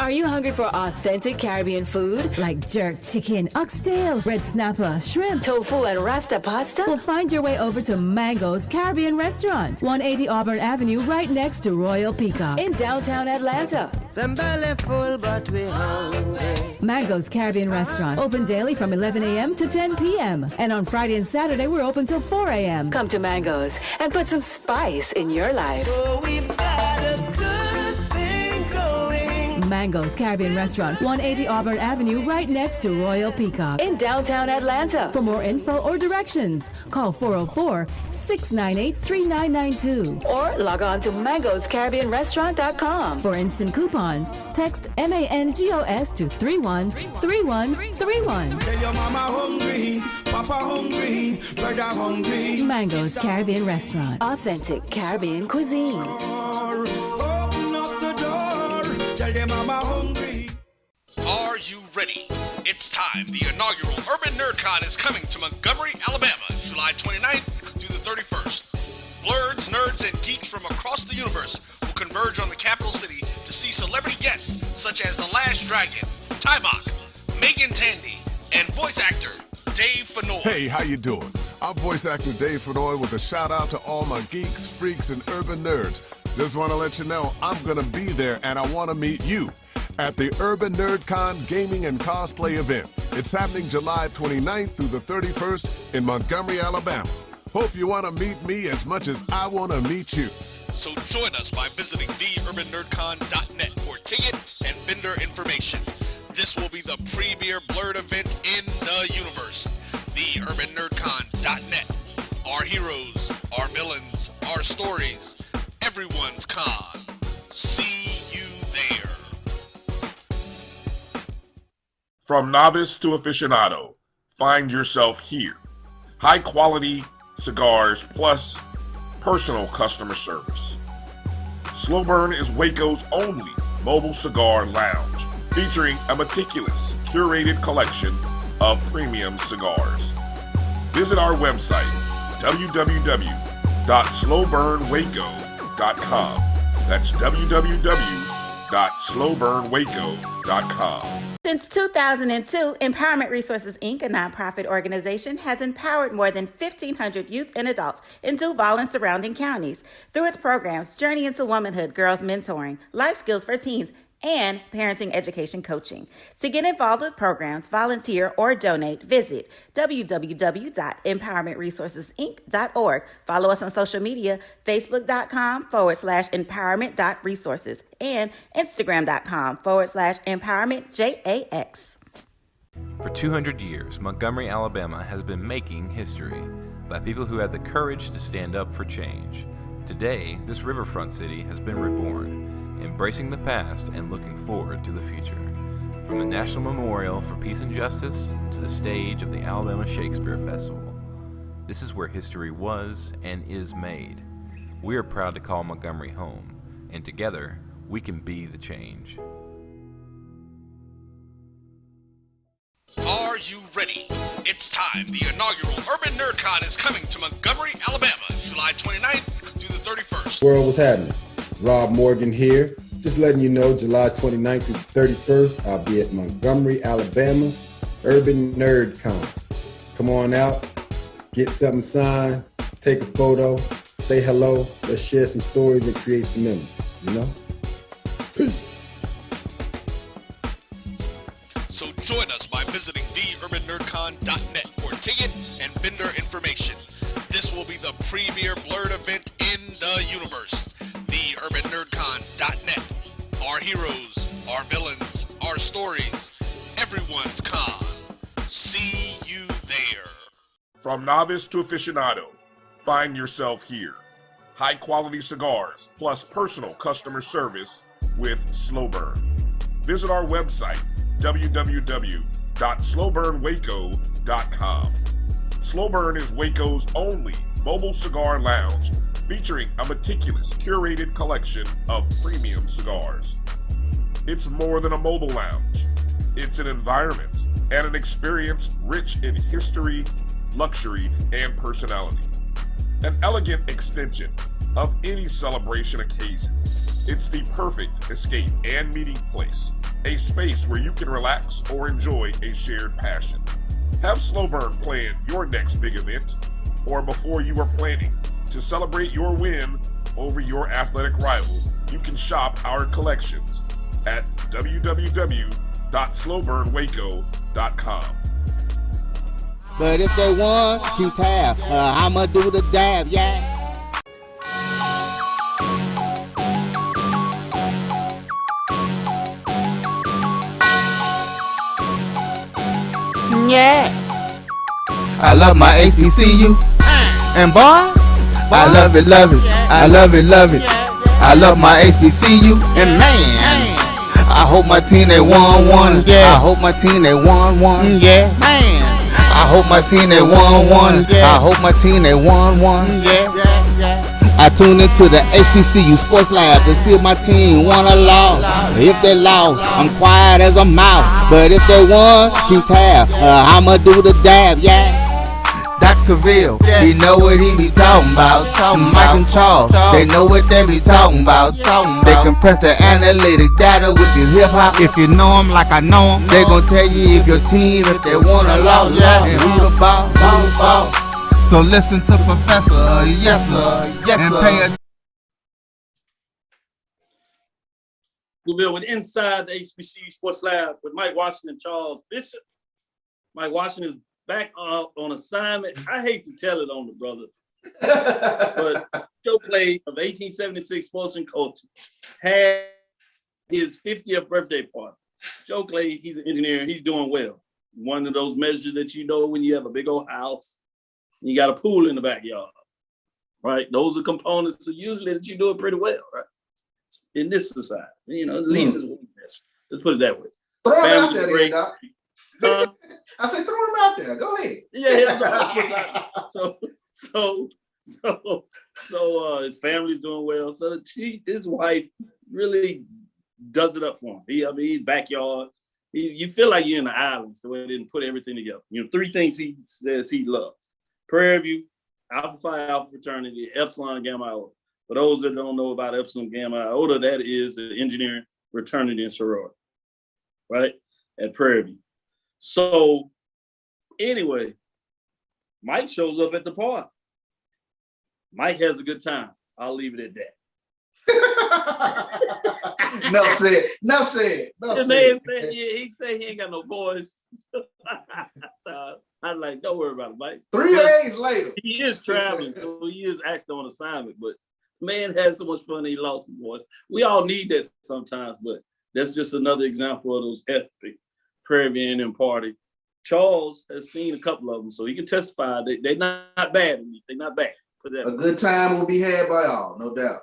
Are you hungry for authentic Caribbean food like jerk chicken, oxtail, red snapper, shrimp, tofu, and rasta pasta? Well, find your way over to Mango's Caribbean Restaurant, 180 Auburn Avenue, right next to Royal Peacock in downtown Atlanta. Them belly full, but we hungry. Mango's Caribbean Restaurant, open daily from 11 a.m. to 10 p.m. And on Friday and Saturday, we're open till 4 a.m. Come to Mango's and put some spice in your life. Oh, we've got a good thing going. Mango's Caribbean Restaurant, 180 Auburn Avenue, right next to Royal Peacock in downtown Atlanta. For more info or directions, call 404-698-3992 or log on to mangoscaribbeanrestaurant.com. For instant coupons, text MANGOS to 313131. Tell your mama hungry, papa hungry, brother hungry. Mango's Caribbean Restaurant, authentic Caribbean cuisines. Open up the door, tell your mama hungry. Are you ready? It's time. The inaugural Urban NerdCon is coming to Montgomery, Alabama, July 29th through the 31st. Blurs, nerds, and geeks from across the universe will converge on the capital city to see celebrity guests such as The Last Dragon, Tybok, Megan Tandy, and voice actor Dave Fennoy. Hey, how you doing? I'm voice actor Dave Fennoy with a shout out to all my geeks, freaks, and urban nerds. Just want to let you know I'm going to be there and I want to meet you at the Urban NerdCon Gaming and Cosplay event. It's happening July 29th through the 31st in Montgomery, Alabama. Hope you want to meet me as much as I want to meet you. So join us by visiting theurbannerdcon.net for ticket and vendor information. This will be the premier blurred event in the universe. Theurbannerdcon.net. Our heroes, our villains, our stories, everyone's con. See you there. From novice to aficionado, find yourself here. High quality cigars plus personal customer service. Slow Burn is Waco's only mobile cigar lounge, featuring a meticulous, curated collection of premium cigars. Visit our website, www.slowburnwaco.com. That's www.slowburnwaco.com. Since 2002, Empowerment Resources, Inc., a nonprofit organization, has empowered more than 1,500 youth and adults in Duval and surrounding counties through its programs Journey into Womanhood, Girls Mentoring, Life Skills for Teens, and Parenting Education Coaching. To get involved with programs, volunteer, or donate, visit www.empowermentresourcesinc.org. Follow us on social media, facebook.com/empowerment.resources and instagram.com/empowermentJAX. For 200 years, Montgomery, Alabama has been making history by people who had the courage to stand up for change. Today, this riverfront city has been reborn, embracing the past and looking forward to the future. From the National Memorial for Peace and Justice to the stage of the Alabama Shakespeare Festival, this is where history was and is made. We are proud to call Montgomery home, and together, we can be the change. Are you ready? It's time. The inaugural Urban NerdCon is coming to Montgomery, Alabama, July 29th through the 31st. World, what's happening? Rob Morgan here. Just letting you know, July 29th through the 31st, I'll be at Montgomery, Alabama, Urban NerdCon. Come on out, get something signed, take a photo, say hello, let's share some stories and create some memories, you know? Peace. So join us by visiting theurbannerdcon.net for ticket and vendor information. This will be the premier blurred event in the universe. Theurbannerdcon.net. Our heroes, our villains, our stories, everyone's con. See you there. From novice to aficionado, find yourself here. High quality cigars plus personal customer service with Slow Burn. Visit our website, www.slowburnwaco.com. Slow Burn is Waco's only mobile cigar lounge, featuring a meticulous, curated collection of premium cigars. It's more than a mobile lounge. It's an environment and an experience rich in history, luxury, and personality. An elegant extension of any celebration occasion. It's the perfect escape and meeting place a space where you can relax or enjoy a shared passion. Have Slow Burn plan your next big event, or before you are planning to celebrate your win over your athletic rival. You can shop our collections at www.slowburnwaco.com. But if they want to tab, I'ma do the dab, yeah. Yeah. I love my HBCU. And boy, I love it, love it. I love it, love it. I love my HBCU. And man, I hope my team they won. Yeah. I hope my team they won. Yeah. Man, I hope my team they won. I hope my team they won. Yeah. I tune into the HBCU Sports Lab to see if my team won or lost. If they lost, I'm quiet as a mouse. But if they won, keep tab. I'ma do the dab, yeah. Dr. Cavil, he know what he be talking about. Mike and Charles, they know what they be talking about. They compress the analytic data with your hip hop. If you know them like I know them, they gon' tell you if your team, if they won or lost, and who the ball. So listen to Professor, yes sir, and pay attention. Cavil with Inside the HBCU Sports Lab with Mike Washington and Charles Bishop. Mike Washington is back on assignment. I hate to tell it on the brother, but Joe Clay of 1876 Sports and Culture had his 50th birthday party. Joe Clay, he's an engineer. He's doing well. One of those measures that you know when you have a big old house, and you got a pool in the backyard, right? Those are components that usually that you do it pretty well, right? In this society, you know, at least it's let's put it that way. Throw him out there, then, Doc. I said, throw him out there. Go ahead. Yeah, so his family's doing well. So his wife really does it up for him. He's backyard. You feel like you're in the islands the way they didn't put everything together. You know, 3 things he says he loves: Prairie View, Alpha Phi Alpha fraternity, Epsilon Gamma Iota. For those that don't know about Epsilon Gamma Iota, that is an engineering fraternity and sorority, right, at Prairie View. So anyway, Mike shows up at the party. Mike has a good time. I'll leave it at that. No said. The man said, yeah, he said he ain't got no voice. So I was like, don't worry about it, Mike. 3 days later. He is traveling, so he is acting on assignment, but man had so much fun he lost his voice. We all need that sometimes, but that's just another example of those epic Prairie View and party. Charles has seen a couple of them, so he can testify that they're not bad. They're not bad. A good time will be had by all, no doubt.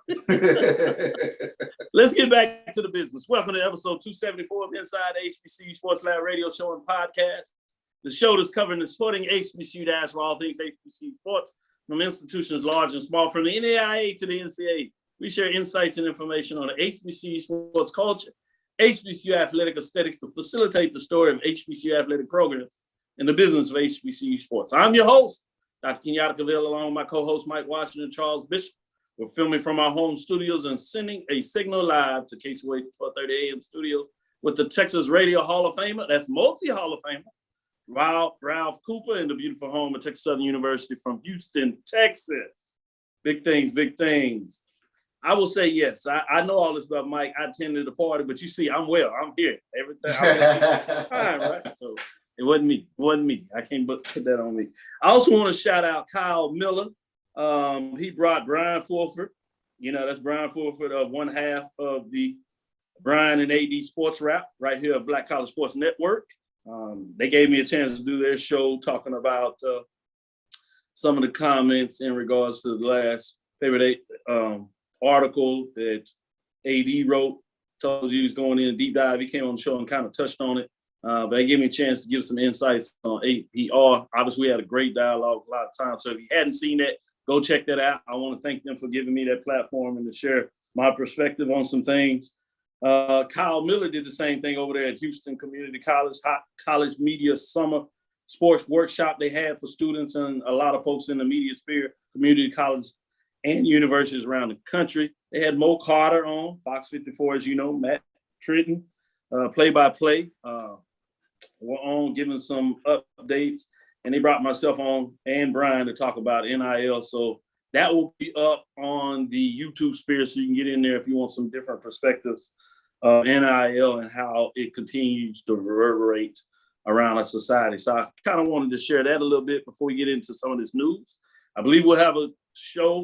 Let's get back to the business. Welcome to episode 274 of Inside HBCU Sports Lab radio show and podcast. The show that's covering the sporting HBCU dash for all things HBCU sports, from institutions large and small, from the NAIA to the NCAA. We share insights and information on the HBCU sports culture, HBCU athletic aesthetics to facilitate the story of HBCU athletic programs and the business of HBCU sports. I'm your host, Dr. Kenyatta Cavil, along with my co-host Mike Washington and Charles Bishop. We're filming from our home studios and sending a signal live to KCWA 1230 AM studios with the Texas Radio Hall of Famer, that's multi-Hall of Famer, Ralph Cooper, in the beautiful home of Texas Southern University from Houston, Texas. Big things, big things. I will say yes. I know all this about Mike. I attended the party, but you see, I'm well. I'm here. Everything. Fine, right? So it wasn't me. I can't put that on me. I also want to shout out Kyle Miller. He brought Brian Fulford. You know, that's Brian Fulford of one half of the Brian and AD Sports Rap right here at Black College Sports Network. They gave me a chance to do their show talking about some of the comments in regards to the last favorite article that AD wrote. Told you he was going in a deep dive. He came on the show and kind of touched on it. But they gave me a chance to give some insights on APR. Obviously, we had a great dialogue a lot of times. So if you hadn't seen that, go check that out. I want to thank them for giving me that platform and to share my perspective on some things. Kyle Miller did the same thing over there at Houston Community College, college media summer sports workshop they had for students and a lot of folks in the media sphere, community colleges and universities around the country. They had Mo Carter on, Fox 54, as you know, Matt Tritton, play-by-play. We're on giving some updates, and they brought myself on and Brian to talk about NIL. So that will be up on the YouTube sphere, so you can get in there if you want some different perspectives of NIL and how it continues to reverberate around our society. So I kind of wanted to share that a little bit before we get into some of this news. I believe we'll have a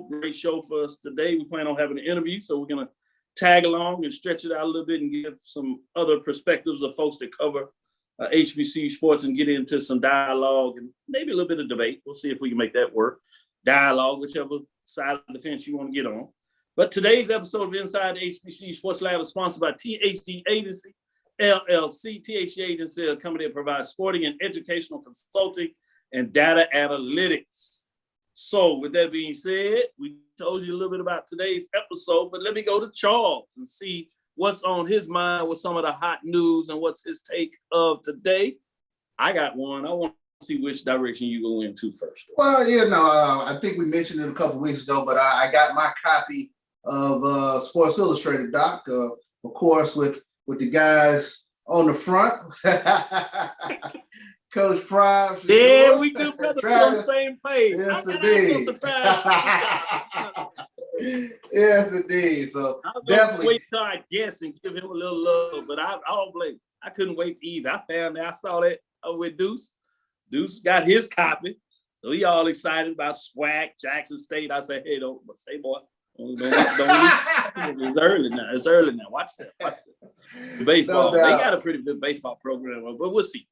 great show for us today. We plan on having an interview, so we're going to tag along and stretch it out a little bit and give some other perspectives of folks that cover HBCU sports and get into some dialogue and maybe a little bit of debate. We'll see if we can make that work. Dialogue, whichever side of the fence you want to get on. But today's episode of Inside the HBCU Sports Lab is sponsored by THD Agency, LLC. THD Agency is a company that provides sporting and educational consulting and data analytics. So with that being said, we told you a little bit about today's episode, but let me go to Charles and see what's on his mind with some of the hot news and what's his take of today. I got one. I want to see which direction you go into first. Well, I think we mentioned it a couple weeks ago, but I got my copy of Sports Illustrated, Doc, of course, with the guys on the front. Coach Prime. Yeah, we good brothers on the same page. Yes, indeed. Yes, indeed. So definitely wait till I guess and give him a little love, but I don't blame. I couldn't wait either. I saw that with Deuce. Deuce got his copy, so he all excited about SWAC, Jackson State. I said, hey, don't say, boy. Don't it's early now. It's early now. Watch that. The baseball. They got a pretty good baseball program, but we'll see.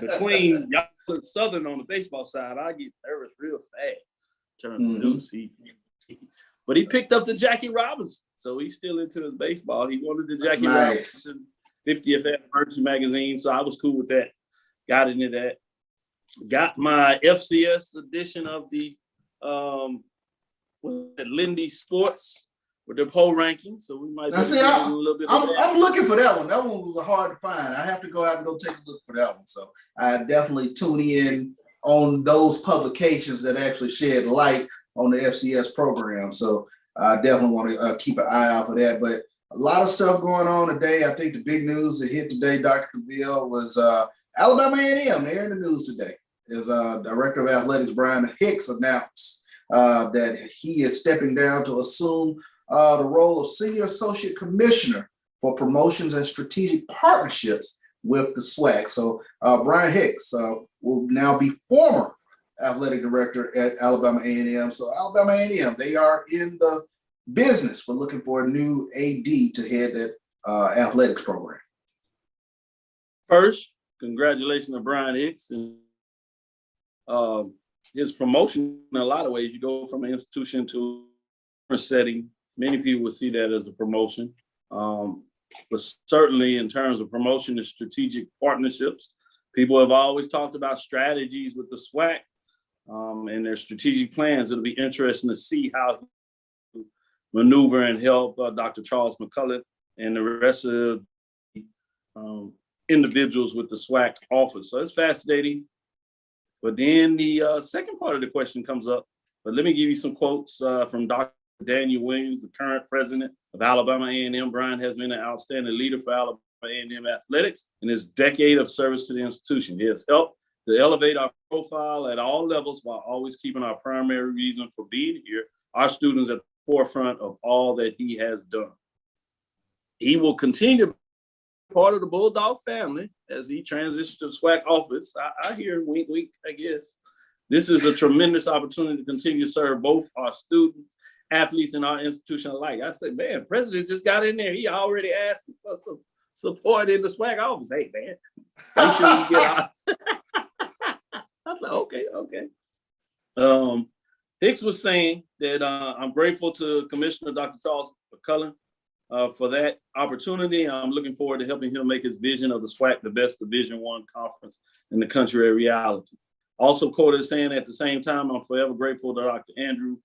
Between y'all and Southern on the baseball side, I get nervous real fast. Turn to Deuce. But he picked up the Jackie Robinson, so he's still into his baseball. He wanted the Jackie Robinson 50th anniversary magazine, so I was cool with that. Got into that. Got my FCS edition of the Lindy Sports with their poll ranking, so we might a little bit. I'm looking for that one. That one was hard to find. I have to go out and go take a look for that one. So I definitely tune in on those publications that actually shed light on the FCS program. So I definitely want to keep an eye out for that. But a lot of stuff going on today. I think the big news that hit today, Dr. Cavil, was Alabama A&M. They're in the news today. As Director of Athletics Brian Hicks announced that he is stepping down to assume the role of Senior Associate Commissioner for Promotions and Strategic Partnerships with the SWAC. So Brian Hicks will now be former athletic director at Alabama A&M. So Alabama A&M, they are in the business for looking for a new AD to head that athletics program. First, congratulations to Brian Hicks and his promotion. In a lot of ways, you go from an institution to a setting. Many people would see that as a promotion, but certainly in terms of promotion and strategic partnerships, people have always talked about strategies with the SWAC and their strategic plans. It'll be interesting to see how he maneuver and help Dr. Charles McCullough and the rest of the individuals with the SWAC office. So it's fascinating. But then the second part of the question comes up. But let me give you some quotes from Dr. Daniel Williams, the current president of Alabama A&M. Brian has been an outstanding leader for Alabama A&M athletics in his decade of service to the institution. He has helped to elevate our profile at all levels while always keeping our primary reason for being here, our students, at the forefront of all that he has done. He will continue to be part of the Bulldog family as he transitions to the SWAC office. I hear wink, wink, I guess. This is a tremendous opportunity to continue to serve both our students, athletes, and our institution alike. I said, man, president just got in there. He already asked for some support in the SWAC office. Hey, man, make sure you get out. I said, okay. Hicks was saying that I'm grateful to Commissioner Dr. Charles McCullough for that opportunity. I'm looking forward to helping him make his vision of the SWAC the best Division I conference in the country a reality. Also quoted as saying, at the same time, I'm forever grateful to Dr. Andrew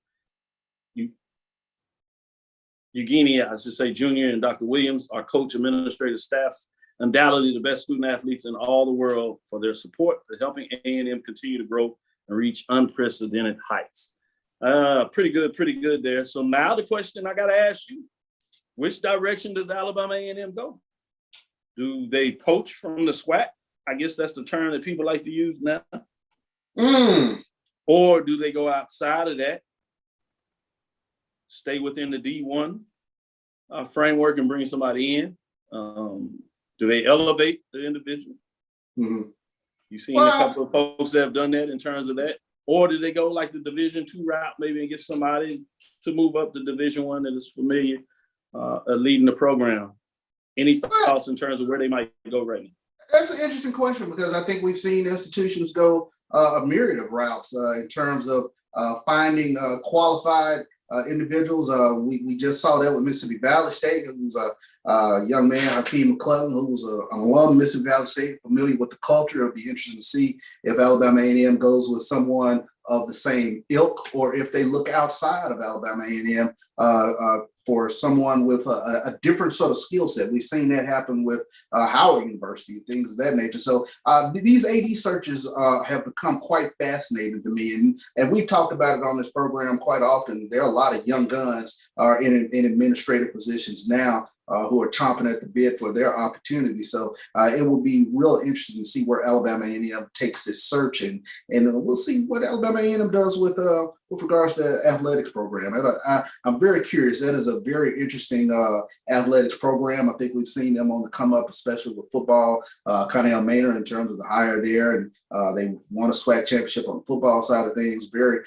Eugenia, I should say, Jr., and Dr. Williams, our coach, administrative staffs, undoubtedly the best student athletes in all the world, for their support for helping A&M continue to grow and reach unprecedented heights. Pretty good there. So now the question I got to ask you, which direction does Alabama A&M go? Do they poach from the SWAC? I guess that's the term that people like to use now. Or do they go outside of that, stay within the D1 framework and bring somebody in? Do they elevate the individual? You've seen a couple of folks that have done that in terms of that. Or do they go like the Division II route, maybe, and get somebody to move up to Division I that is familiar leading the program? Any thoughts in terms of where they might go right now? That's an interesting question, because I think we've seen institutions go a myriad of routes in terms of finding qualified individuals. We just saw that with Mississippi Valley State, who's a young man, Hakeem McClellan, who's an alum of Mississippi Valley State, familiar with the culture. It'll be interesting to see if Alabama A&M goes with someone of the same ilk, or if they look outside of Alabama A&M for someone with a different sort of skill set. We've seen that happen with Howard University, things of that nature. So these AD searches have become quite fascinating to me. And we've talked about it on this program quite often. There are a lot of young guns in administrative positions now who are chomping at the bit for their opportunity. So it will be real interesting to see where Alabama A&M takes this search, and we'll see what Alabama A&M does with regards to the athletics program. I'm very curious. That is a very interesting athletics program. I think we've seen them on the come up, especially with football. Connell Maynard, in terms of the hire there, and they won a SWAC championship on the football side of things. Very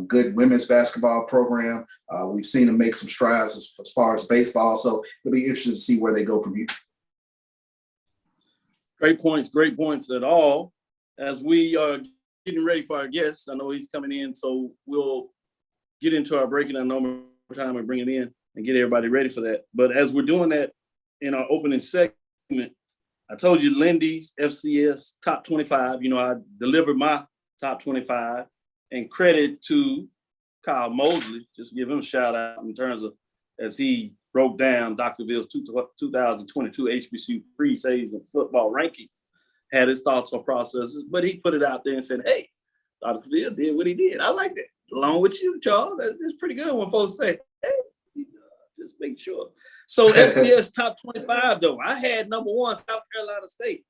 good women's basketball program. We've seen them make some strides as far as baseball. So it'll be interesting to see where they go from here. Great points at all. As we are getting ready for our guests, I know he's coming in, so we'll get into our break in a normal time and bring it in and get everybody ready for that. But as we're doing that in our opening segment, I told you Lindy's FCS top 25. I delivered my top 25, and credit to Kyle Mosley, just give him a shout out in terms of as he broke down Dr. Ville's 2022 HBCU preseason football rankings, had his thoughts on processes, but he put it out there and said, hey, Dr. Ville did what he did. I like that. Along with you, Charles, that's pretty good when folks say, hey, just make sure. So FCS top 25, though, I had number 1, South Carolina State.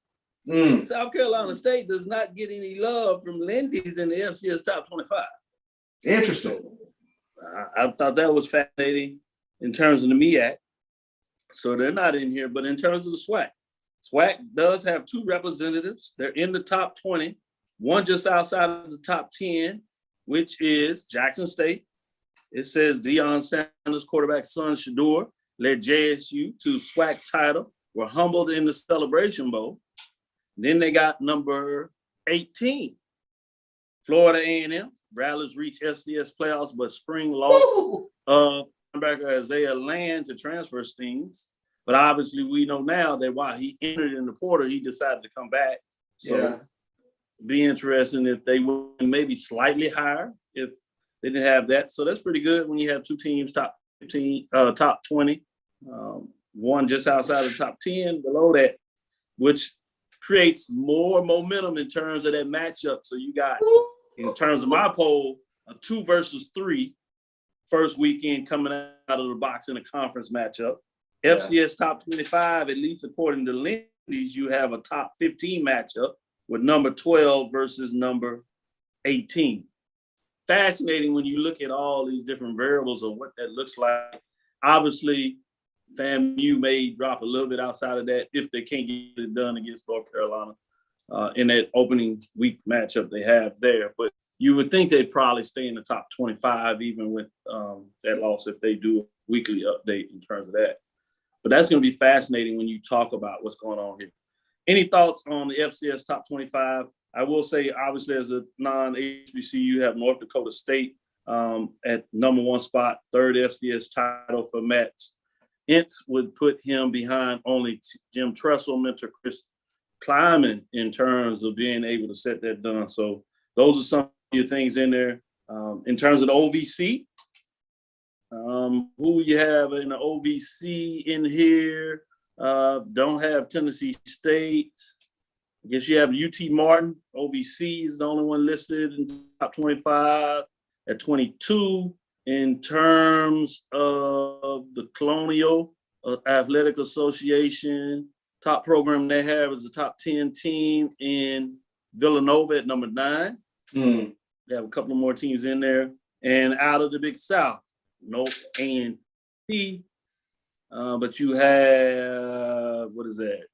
South Carolina State does not get any love from Lindy's in the FCS top 25. Interesting. I thought that was fascinating in terms of the MEAC. So they're not in here, but in terms of the SWAC, SWAC does have 2 representatives. They're in the top 20, one just outside of the top 10, which is Jackson State. It says Deion Sanders' quarterback son Shador led JSU to SWAC title, were humbled in the Celebration Bowl. Then they got number 18, Florida A&M. Rattlers reached FCS playoffs, but spring lost linebacker Isaiah Land to transfer stings. But obviously, we know now that while he entered in the portal, he decided to come back. So be interesting if they were maybe slightly higher if they didn't have that. So that's pretty good when you have 2 teams top 15, top 20, one just outside of the top 10 below that, which creates more momentum in terms of that matchup. So you got, in terms of my poll, a 2 versus 3 first weekend coming out of the box in a conference matchup. FCS top 25, at least according to Lindy's, you have a top 15 matchup with number 12 versus number 18. Fascinating when you look at all these different variables of what that looks like. Obviously, FAMU may drop a little bit outside of that if they can't get it done against North Carolina in that opening week matchup they have there. But you would think they'd probably stay in the top 25 even with that loss if they do a weekly update in terms of that. But that's going to be fascinating when you talk about what's going on here. Any thoughts on the FCS top 25? I will say, obviously, as a non-HBCU, you have North Dakota State at number 1 spot, 3rd FCS title for Matt Ince would put him behind only Jim Tressel, mentor Chris Kleiman in terms of being able to set that done. So those are some of your things in there. In terms of the OVC, who you have in the OVC in here? Don't have Tennessee State. I guess you have UT Martin. OVC is the only one listed in top 25 at 22. In terms of the Colonial Athletic Association, Top program they have is the top 10 team in Villanova at number 9. They have a couple of more teams in there. And out of the Big South, no A&T. But you have, what is that?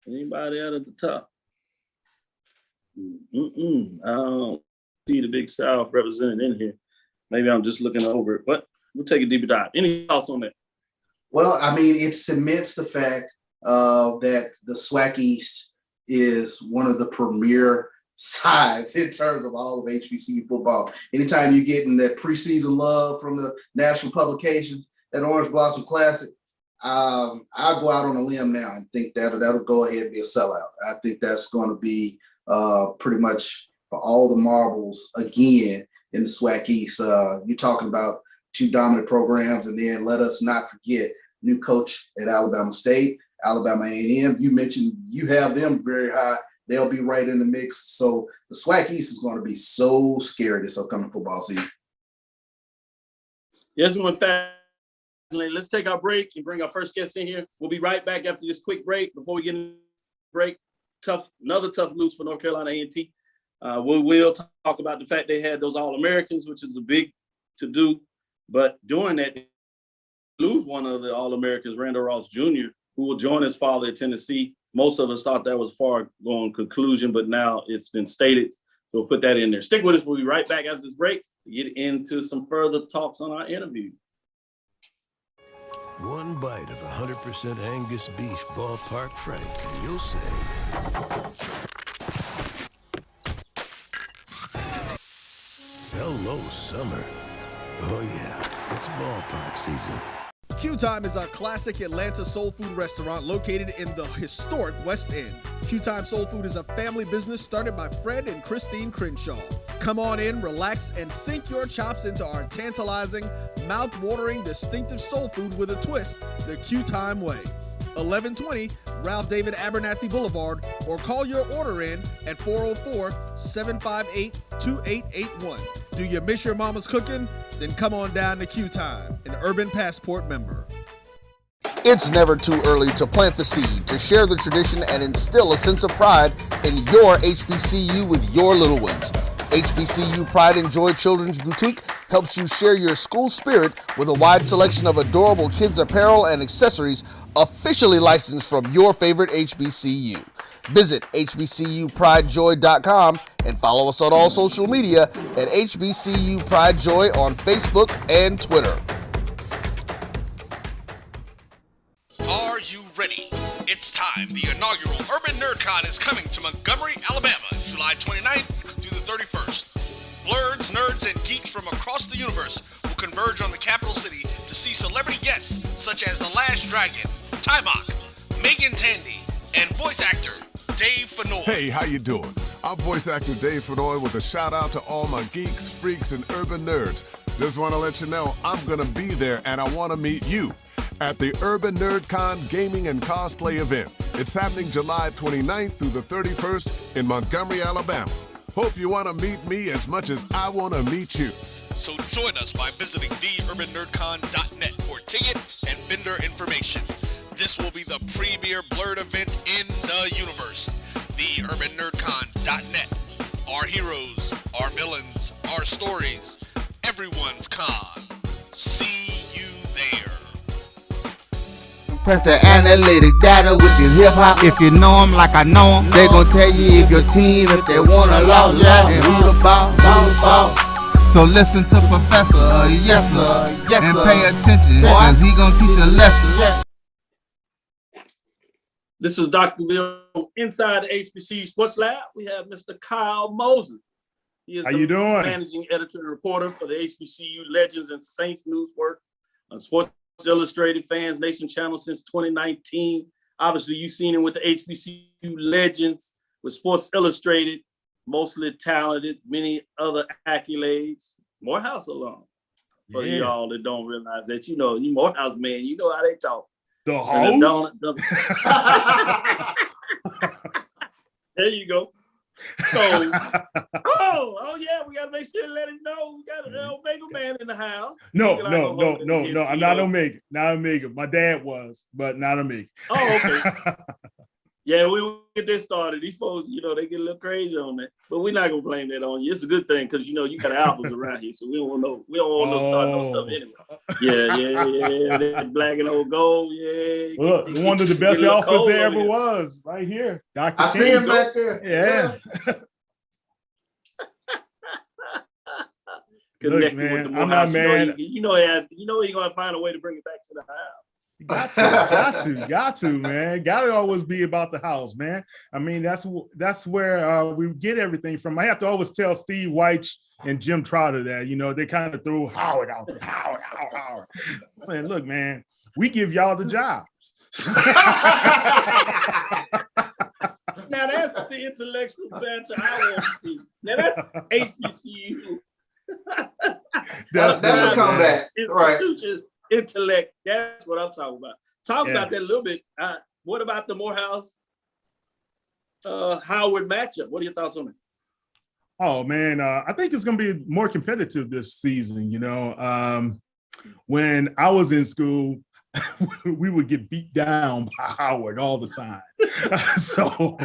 Anybody out at the top? I don't see the Big South represented in here. Maybe I'm just looking over it, but we'll take a deeper dive. Any thoughts on that? Well, I mean, it cements the fact that the SWAC East is one of the premier sides in terms of all of HBCU football. Anytime you're getting that preseason love from the national publications, that Orange Blossom Classic, I'll go out on a limb now and think that'll go ahead and be a sellout. I think that's going to be pretty much for all the marbles again in the SWAC East. You're talking about 2 dominant programs, and then let us not forget new coach at Alabama State, Alabama A&M. You mentioned you have them very high. They'll be right in the mix. So the SWAC East is going to be so scary this upcoming football season. Yes, we went fast. Let's take our break and bring our first guest in here. We'll be right back after this quick break. Before we get in the break, another tough lose for North Carolina A&T. We will talk about the fact they had those All-Americans, which is a big to-do. But during that, they lose one of the All-Americans, Randall Ross Jr., who will join his father at Tennessee. Most of us thought that was far-going conclusion, but now it's been stated. So we'll put that in there. Stick with us. We'll be right back after this break to get into some further talks on our interview. One bite of 100% Angus beef ballpark frank, and you'll say, hello, summer. Oh yeah, it's ballpark season. Q Time is our classic Atlanta soul food restaurant located in the historic West End. Q Time Soul Food is a family business started by Fred and Christine Crenshaw. Come on in, relax, and sink your chops into our tantalizing, mouth-watering, distinctive soul food with a twist, the Q Time way. 1120 Ralph David Abernathy Boulevard, or call your order in at 404-758-2881. Do you miss your mama's cooking? Then come on down to Q Time, an Urban Passport member. It's never too early to plant the seed, to share the tradition, and instill a sense of pride in your HBCU with your little ones. HBCU Pride and Joy Children's Boutique helps you share your school spirit with a wide selection of adorable kids apparel and accessories officially licensed from your favorite HBCU. Visit hbcupridejoy.com and follow us on all social media at HBCU Pride Joy on Facebook and Twitter. Are you ready? It's time. The inaugural Urban NerdCon is coming to Montgomery, Alabama, July 29th through the 31st. Blurs, nerds, and geeks from across the universe will converge on the capital city to see celebrity guests such as The Last Dragon, Timok, Megan Tandy, and voice actor Dave Fenoy. Hey, how you doing? I'm voice actor Dave Fenoy with a shout out to all my geeks, freaks, and urban nerds. Just want to let you know I'm going to be there and I want to meet you at the Urban NerdCon Gaming and Cosplay event. It's happening July 29th through the 31st in Montgomery, Alabama. Hope you want to meet me as much as I want to meet you. So join us by visiting theurbannerdcon.net for ticket and vendor information. This will be the premier blurred event in the universe. Theurbannerdcon.net. Our heroes, our villains, our stories, everyone's con. See you there. Press the analytic data with your hip hop. If you know them like I know them, they gon' tell you if your team, if they wanna lose, yeah, and who the ball. So listen to Professor, yes sir, and pay attention, cause he gon' teach a lesson. This is Dr. Cavil inside the HBCU Sports Lab. We have Mr. Kyle Mosley. He is How you doing? Managing editor and reporter for the HBCU Legends and Saints News work on Sports Illustrated Fans Nation channel since 2019. Obviously, you've seen him with the HBCU Legends, with Sports Illustrated, mostly talented, many other accolades. Morehouse alum. For y'all that don't realize that, you know, you Morehouse man, you know how they talk. The host? There you go. So, oh yeah, we gotta make sure to let him know we got an Omega man in the house. No. I'm not Omega. Not Omega. My dad was, but not Omega. Oh, okay. Yeah, we'll get this started. These folks, they get a little crazy on that. But we're not gonna blame that on you. It's a good thing because you got alphas around here, so we don't want no start no stuff anyway. Yeah. That black and old gold. Yeah. Look, one of the best alphas there ever was, right here. Dr. I see him back there. Yeah. Look, man, I'm not mad. You're gonna find a way to bring it back to the house. Got to, man. Got to always be about the house, man. I mean, that's where we get everything from. I have to always tell Steve White and Jim Trotter that, they kind of throw Howard out there. Howard. I'm saying, look, man, we give y'all the jobs. Now that's the intellectual banter I want to see. Now that's HBCU. That's a comeback, right? Intellect. That's what I'm talking about. Talk about that a little bit. What about the Morehouse Howard matchup? What are your thoughts on it? Oh man, I think it's going to be more competitive this season. When I was in school, we would get beat down by Howard all the time. So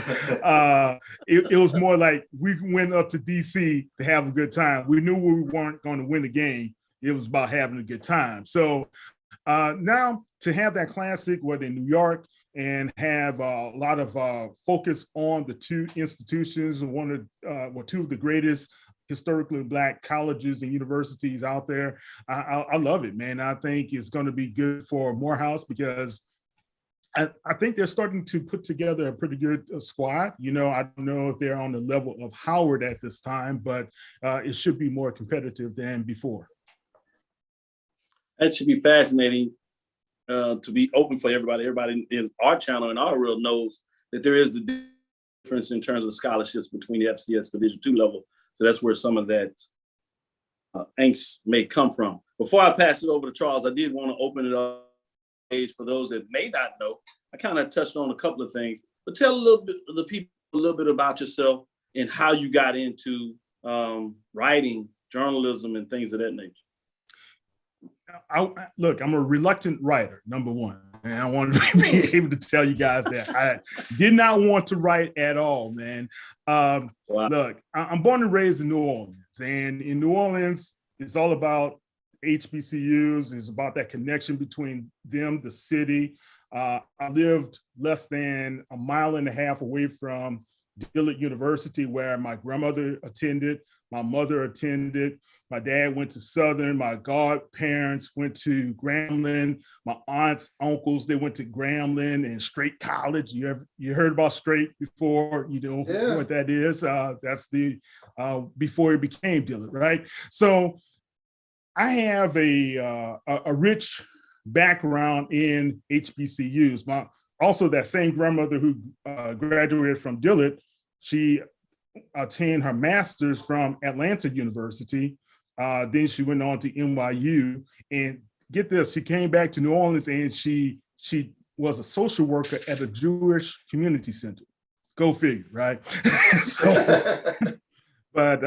it was more like we went up to DC to have a good time. We knew we weren't going to win the game. It was about having a good time. So now to have that classic, whether in New York, and have a lot of focus on the two institutions, two of the greatest historically Black colleges and universities out there. I love it, man. I think it's going to be good for Morehouse because I think they're starting to put together a pretty good squad. I don't know if they're on the level of Howard at this time, but it should be more competitive than before. That should be fascinating to be open for everybody. Everybody in our channel and our world knows that there is the difference in terms of scholarships between the FCS Division II level. So that's where some of that angst may come from. Before I pass it over to Charles, I did want to open it up for those that may not know. I kind of touched on a couple of things, but tell the people a little bit about yourself and how you got into writing, journalism, and things of that nature. Look, I'm a reluctant writer, number one. And I want to be able to tell you guys that I did not want to write at all, man. Wow. Look, I'm born and raised in New Orleans. And in New Orleans, it's all about HBCUs. It's about that connection between them, the city. I lived less than a mile and a half away from Dillard University, where my grandmother attended, my mother attended, my dad went to Southern, my godparents went to Grambling, my aunts, uncles, they went to Grambling and Straight College. You heard about Straight before, what that is. That's the before it became Dillard, right? So I have a rich background in HBCUs. Also, that same grandmother who graduated from Dillard, she obtained her master's from Atlanta University. Then she went on to NYU. And get this, she came back to New Orleans and she was a social worker at a Jewish community center. Go figure, right? But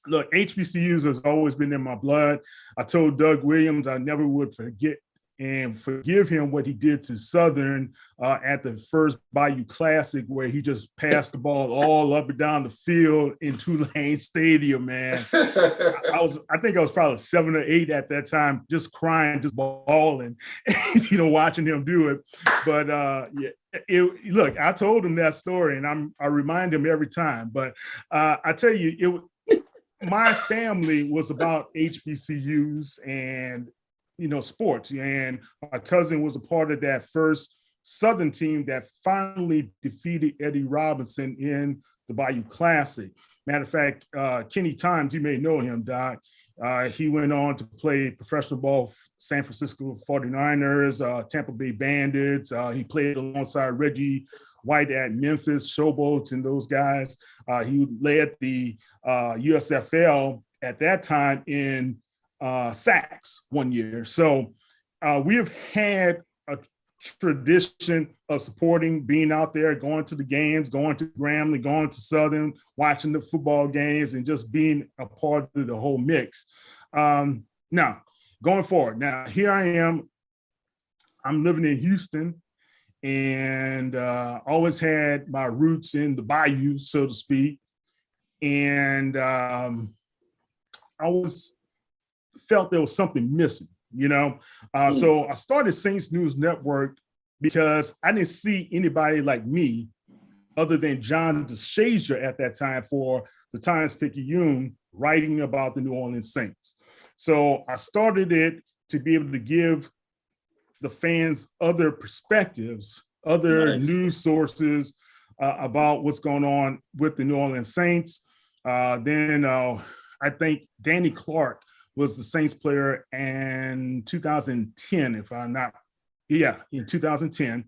look, HBCUs has always been in my blood. I told Doug Williams I never would forget and forgive him what he did to Southern at the first Bayou Classic, where he just passed the ball all up and down the field in Tulane Stadium, man. I think I was probably 7 or 8 at that time, just crying, just bawling, watching him do it. But look, I told him that story, and I remind him every time. But I tell you, my family was about HBCUs and sports, and my cousin was a part of that first Southern team that finally defeated Eddie Robinson in the Bayou Classic. Matter of fact, Kenny Times, you may know him, Doc. He went on to play professional ball for San Francisco 49ers, Tampa Bay Bandits. He played alongside Reggie White at Memphis, Showboats, and those guys. He led the USFL at that time in sacks one year. So we have had tradition of supporting, being out there, going to the games, going to Grambling, going to Southern, watching the football games, and just being a part of the whole mix. Now, going forward, now here I am. I'm living in Houston, and always had my roots in the bayou, so to speak. And I always felt there was something missing, you know? So I started Saints News Network because I didn't see anybody like me other than John DeShazier at that time for the Times-Picayune writing about the New Orleans Saints. So I started it to be able to give the fans other perspectives, other news sources about what's going on with the New Orleans Saints. Then I think Danny Clark was the Saints player in 2010, in 2010.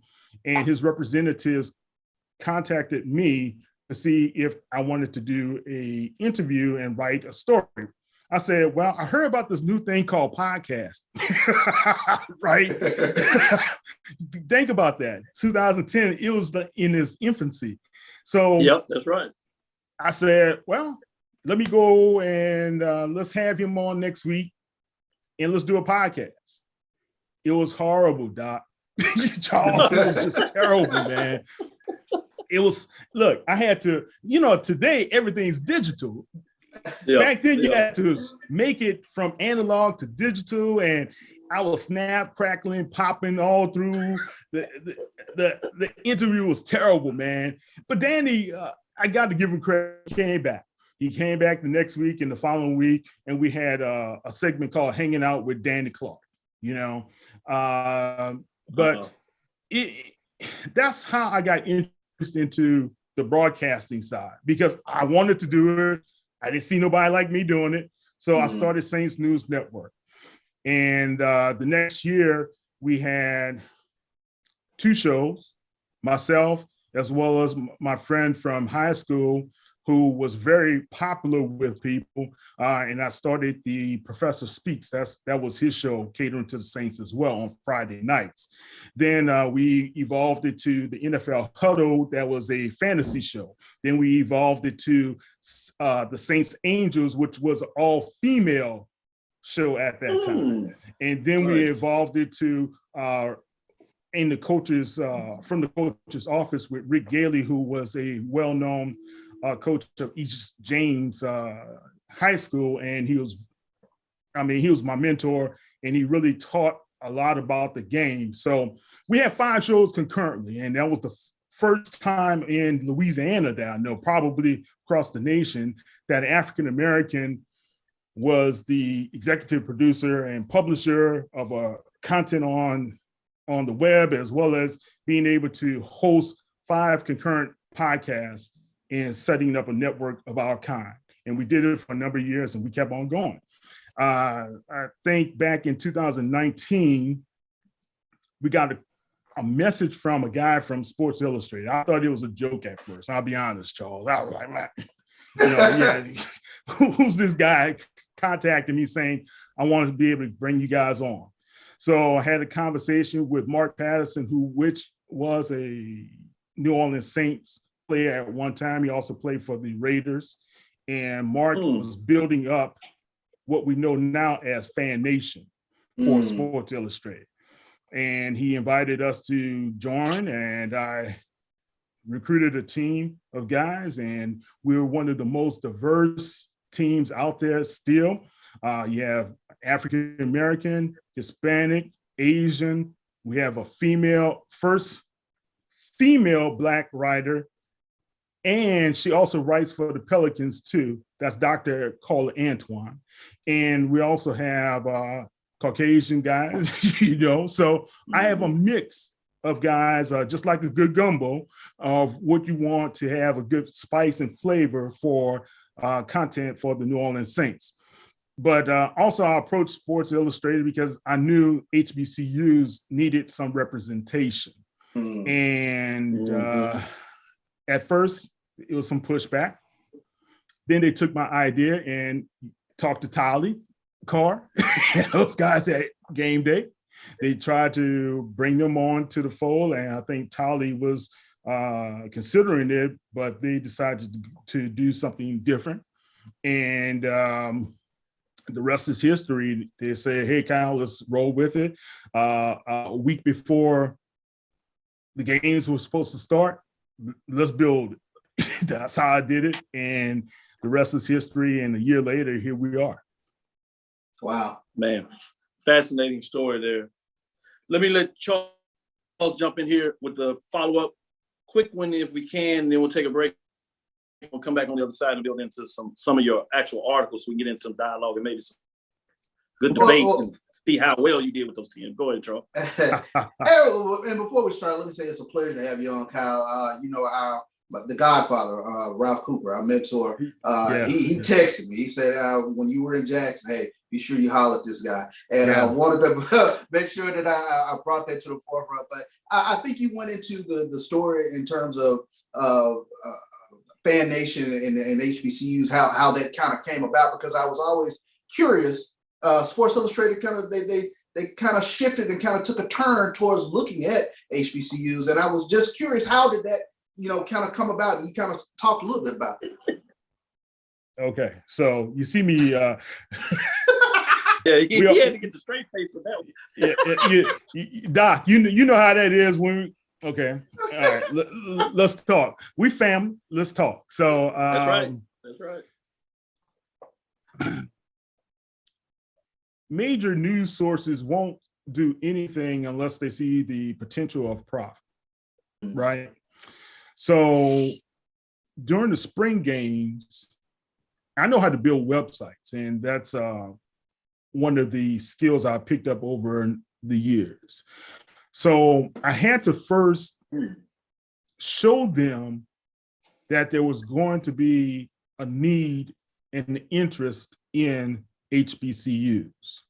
And his representatives contacted me to see if I wanted to do an interview and write a story. I said, well, I heard about this new thing called podcast, right? Think about that. 2010, it was in its infancy. So yep, that's right. I said, well, let me go and let's have him on next week and let's do a podcast. It was horrible, Doc. Charles, it was just terrible, man. It was, look, I had to, today everything's digital. Back then, you had to make it from analog to digital, and I was snap, crackling, popping all through. The interview was terrible, man. But Danny, I got to give him credit. He came back. He came back the next week and the following week, and we had a segment called "Hanging Out with Danny Clark." But that's how I got interested into the broadcasting side, because I wanted to do it. I didn't see nobody like me doing it. So I started Saints News Network. And the next year we had 2 shows, myself, as well as my friend from high school, who was very popular with people. And I started the Professor Speaks. That was his show, catering to the Saints as well, on Friday nights. Then we evolved it to the NFL Huddle. That was a fantasy show. Then we evolved it to the Saints Angels, which was an all-female show at that time. And then we evolved it to in the coaches, from the coach's office with Rick Gailey, who was a well-known coach of East James High School. And he was my mentor, and he really taught a lot about the game. So we had 5 shows concurrently, and that was the first time in Louisiana that I know, probably across the nation, that African-American was the executive producer and publisher of content on the web, as well as being able to host 5 concurrent podcasts and setting up a network of our kind. And we did it for a number of years, and we kept on going. I think back in 2019, we got a message from a guy from Sports Illustrated. I thought it was a joke at first. I'll be honest, Charles. I was like, man, who's this guy contacting me saying, I want to be able to bring you guys on. So I had a conversation with Mark Patterson, which was a New Orleans Saints player at one time. He also played for the Raiders. And Mark was building up what we know now as Fan Nation for Sports Illustrated. And he invited us to join, and I recruited a team of guys, and we were one of the most diverse teams out there still. You have African-American, Hispanic, Asian. We have a first female Black writer, and she also writes for the Pelicans too. That's Dr. Carla Antoine. And we also have Caucasian guys, so I have a mix of guys, just like a good gumbo, of what you want to have a good spice and flavor for content for the New Orleans Saints. But also I approached Sports Illustrated because I knew HBCUs needed some representation. And at first it was some pushback. Then they took my idea and talked to Tolly Carr, those guys at Game Day. they tried to bring them on to the fold, and I think Tolly was considering it, but they decided to do something different. And the rest is history. They said, hey, Kyle, let's roll with it. A week before the games were supposed to start, let's build it. That's how I did it. And the rest is history. And a year later, here we are. Wow. Man, fascinating story there. Let me let Charles jump in here with the follow-up. Quick one if we can, then we'll take a break. We'll come back on the other side and build into some of your actual articles so we can get into some dialogue and maybe some good debate and see how well you did with those teams. Go ahead, Charles. And before we start, let me say it's a pleasure to have you on, Kyle. The Godfather, Ralph Cooper, our mentor, he texted me. He said, when you were in Jackson, hey, be sure you holler at this guy. And I wanted to make sure that I brought that to the forefront. But I think you went into the story in terms of Fan Nation and HBCUs, how that kind of came about, because I was always curious. Sports Illustrated they kind of shifted and kind of took a turn towards looking at HBCUs. And I was just curious, how did that kind of come about? And you kind of talked a little bit about it. Okay, so you see me. Yeah, he had to get the straight face with that one. Doc, you know how that is when. Okay, all right. Let's talk. We family. Let's talk. So that's right. That's right. Major news sources won't do anything unless they see the potential of profit, right? So during the spring games, I know how to build websites, and that's one of the skills I picked up over the years. So I had to first show them that there was going to be a need and an interest in HBCUs.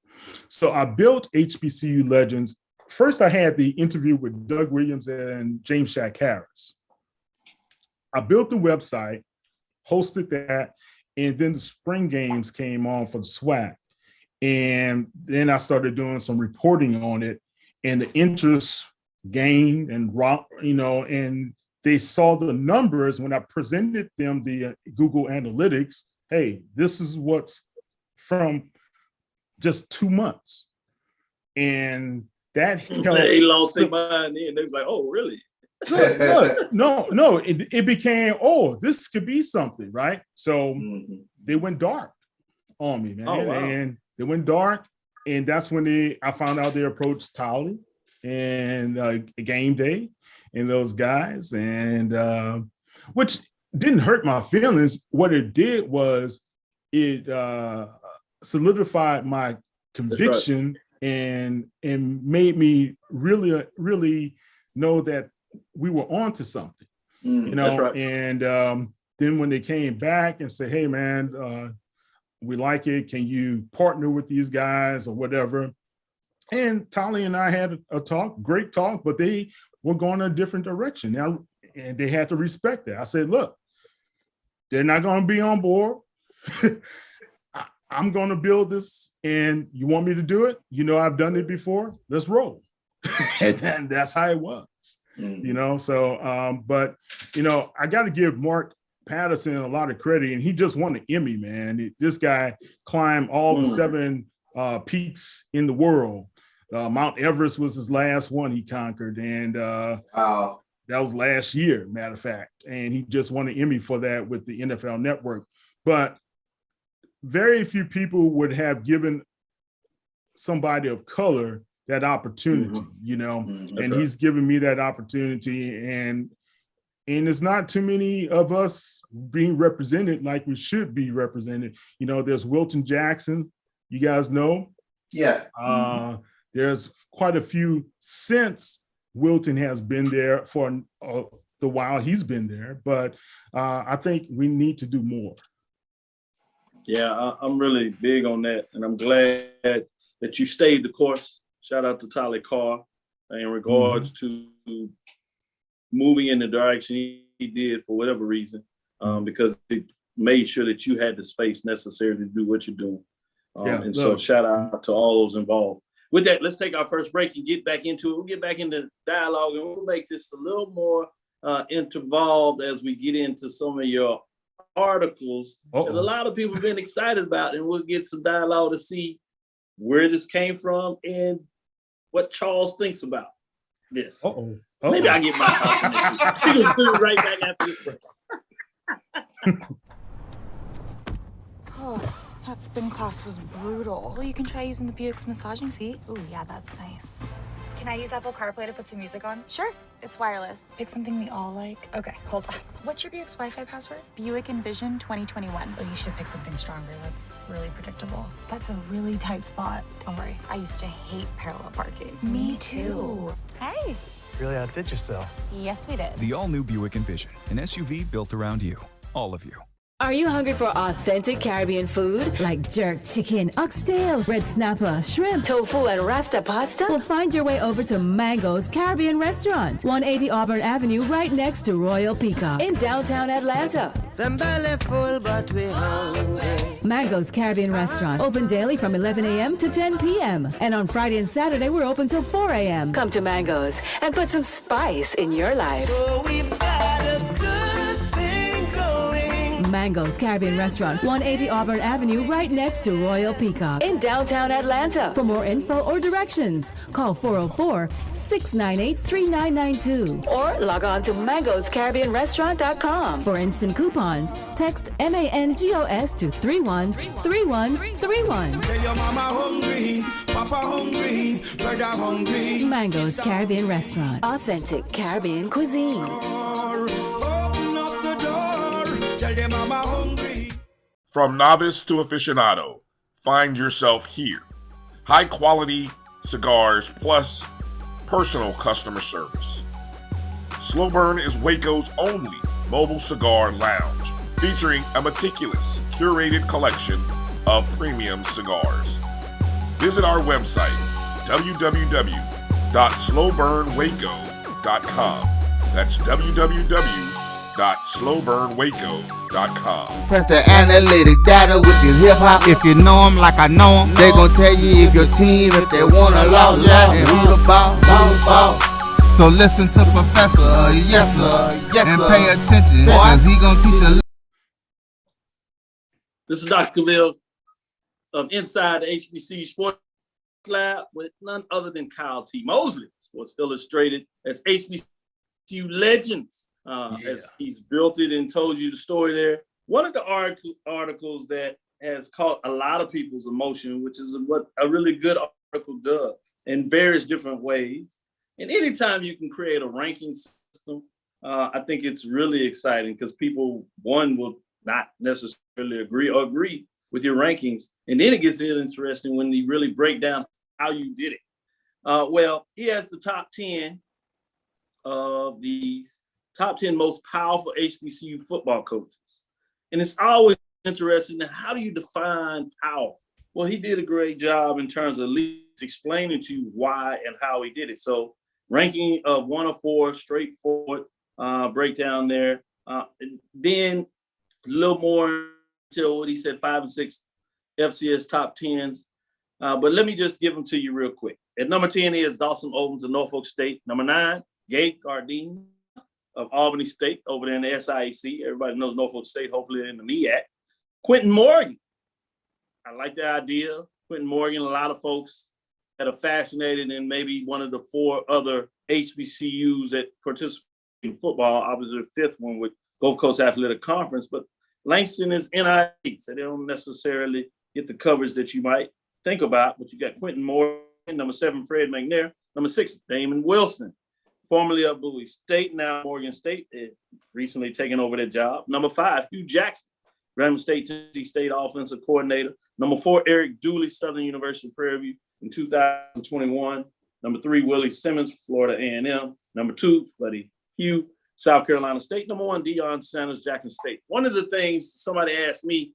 So I built HBCU Legends. First, I had the interview with Doug Williams and James Shack Harris. I built the website, hosted that, and then the spring games came on for the SWAC. And then I started doing some reporting on it, and the interest gained, and and they saw the numbers when I presented them the Google Analytics. Hey, this is what's from just 2 months, and that helped. They lost their mind, and they was like, "Oh, really?" No, it became, oh, this could be something, right? So they went dark on me, man. Oh, wow. And they went dark, and that's when I found out they approached Tolly and Game Day and those guys, and which didn't hurt my feelings. What it did was it solidified my conviction, and made me really know that we were onto something, That's right. And then when they came back and said, hey man, we like it, can you partner with these guys or whatever? And Tolly and I had a great talk, but they were going a different direction now, and they had to respect that. I said, look, they're not going to be on board. I'm going to build this, and you want me to do it? I've done it before. Let's roll. And that's how it was. So, but, I got to give Mark Patterson a lot of credit, and he just won an Emmy, man. This guy climbed all the 7 peaks in the world. Mount Everest was his last one he conquered, and that was last year, matter of fact. And he just won an Emmy for that with the NFL Network. But very few people would have given somebody of color that opportunity, and he's given me that opportunity, and it's not too many of us being represented like we should be represented. There's Wilton Jackson, you guys know. Yeah. There's quite a few since Wilton has been there for the while he's been there, but I think we need to do more. Yeah, I'm really big on that, and I'm glad that you stayed the course. Shout out to Tyler Carr in regards to moving in the direction he did for whatever reason, because it made sure that you had the space necessary to do what you're doing. So shout out to all those involved. with that, let's take our first break and get back into it. We'll get back into dialogue, and we'll make this a little more involved as we get into some of your articles that a lot of people have been excited about, and we'll get some dialogue to see where this came from and what Charles thinks about this. Maybe I'll get my thoughts. She's going to do it right back after this break. Oh, that spin class was brutal. Well, you can try using the Buick's massaging seat. Ooh, yeah, that's nice. Can I use Apple CarPlay to put some music on? Sure, it's wireless. Pick something we all like. Okay, hold on. What's your Buick's Wi-Fi password? Buick Envision 2021. Oh, you should pick something stronger. That's really predictable. That's a really tight spot. Don't worry, I used to hate parallel parking. Me too. Hey. Really outdid yourself. Yes, we did. The all-new Buick Envision, an SUV built around you, all of you. Are you hungry for authentic Caribbean food like jerk chicken, oxtail, red snapper, shrimp, tofu, and rasta pasta? Well, find your way over to Mango's Caribbean Restaurant, 180 Auburn Avenue, right next to Royal Peacock in downtown Atlanta. Them belly full, but we hungry. Mango's Caribbean Restaurant, open daily from 11 a.m. to 10 p.m. And on Friday and Saturday, we're open till 4 a.m. Come to Mango's and put some spice in your life. Oh, we've got a good thing going. Mango's Caribbean Restaurant, 180 Auburn Avenue, right next to Royal Peacock in downtown Atlanta. For more info or directions, call 404-698-3992 or log on to mangoscaribbeanrestaurant.com. For instant coupons, text MANGOS to 313131. Tell your mama hungry, papa hungry, brother hungry. Mango's Caribbean Restaurant, authentic Caribbean cuisines. Open up the door, tell your mama hungry. From novice to aficionado, find yourself here. High quality cigars plus personal customer service. Slow Burn is Waco's only mobile cigar lounge, featuring a meticulous, curated collection of premium cigars. Visit our website, www.slowburnwaco.com. That's www.slowburnwaco.com. Press the analytic data with your hip hop. If you know them like I know them, they gon' tell you if your team, if they wanna loud and who the ball. So listen to Professor, yes sir, and pay attention, cause he gon' teach a. This is Dr. Cavil of Inside the HBCU Sports Lab with none other than Kyle T. Mosley, Sports Illustrated, as HBCU Legends, as he's built it and told you the story there. One of the articles that has caught a lot of people's emotion, which is what a really good article does in various different ways. And anytime you can create a ranking system, I think it's really exciting because people, one, will not necessarily agree with your rankings. And then it gets interesting when you really break down how you did it. Well, he has the top 10 of these top 10 most powerful HBCU football coaches. And it's always interesting, how do you define power? Well, he did a great job in terms of at least explaining to you why and how he did it. So ranking of 1 of 4, straightforward breakdown there. Then a little more until what he said, 5 and 6 FCS top 10s. But let me just give them to you real quick. At number 10 is Dawson Owens of Norfolk State. Number 9, Gabe Gardine of Albany State over there in the SIAC. Everybody knows Norfolk State, hopefully in the MEAC. Quentin Morgan. I like the idea. Quentin Morgan, a lot of folks that are fascinated in maybe one of the 4 other HBCUs that participate in football. Obviously, the 5th one with Gulf Coast Athletic Conference. But Langston is NIL, so they don't necessarily get the coverage that you might think about. But you got Quentin Morgan, number 7, Fred McNair, number 6, Damon Wilson, formerly of Bowie State, now Morgan State, recently taken over that job. Number 5, Hugh Jackson, Graham State, Tennessee State offensive coordinator. Number 4, Eric Dooley, Southern University Prairie View in 2021. Number 3, Willie Simmons, Florida A&M. Number 2, Buddy Hugh, South Carolina State. Number 1, Deion Sanders, Jackson State. One of the things somebody asked me,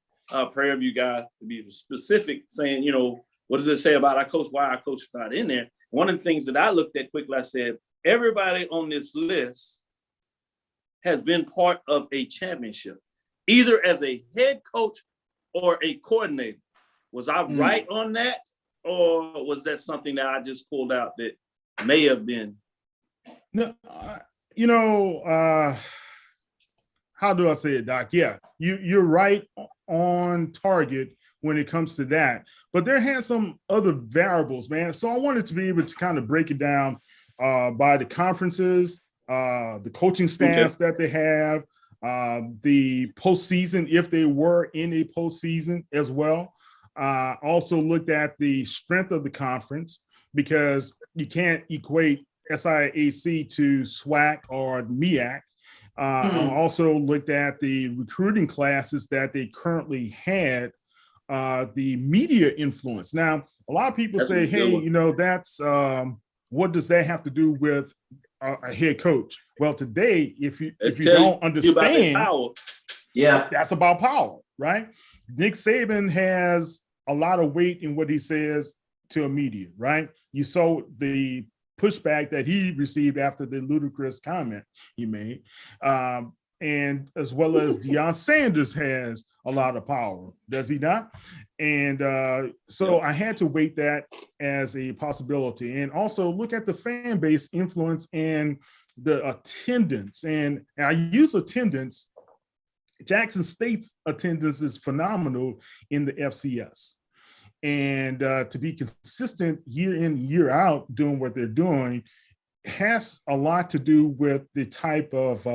Prairie View guy, to be specific, saying, what does it say about our coach, why our coach is not in there? One of the things that I looked at quickly, I said, everybody on this list has been part of a championship, either as a head coach or a coordinator. Was I right on that? or was that something that I just pulled out that may have been? No, how do I say it, Doc? Yeah, you're right on target when it comes to that. But there has some other variables, man. So I wanted to be able to kind of break it down by the conferences, the coaching staffs that they have, the postseason, if they were in a postseason as well. Also looked at the strength of the conference, because you can't equate SIAC to SWAC or MEAC. Also looked at the recruiting classes that they currently had, the media influence. Now, a lot of people say, hey, that's what does that have to do with a head coach? Well, today, if you don't understand, that's about power, right? Nick Saban has a lot of weight in what he says to a media, right? You saw the pushback that he received after the ludicrous comment he made. And as well as Deion Sanders has a lot of power, does he not? And so I had to weight that as a possibility, and also look at the fan base influence and the attendance. And I use attendance. Jackson State's attendance is phenomenal in the FCS. And to be consistent year in, year out doing what they're doing has a lot to do with the type of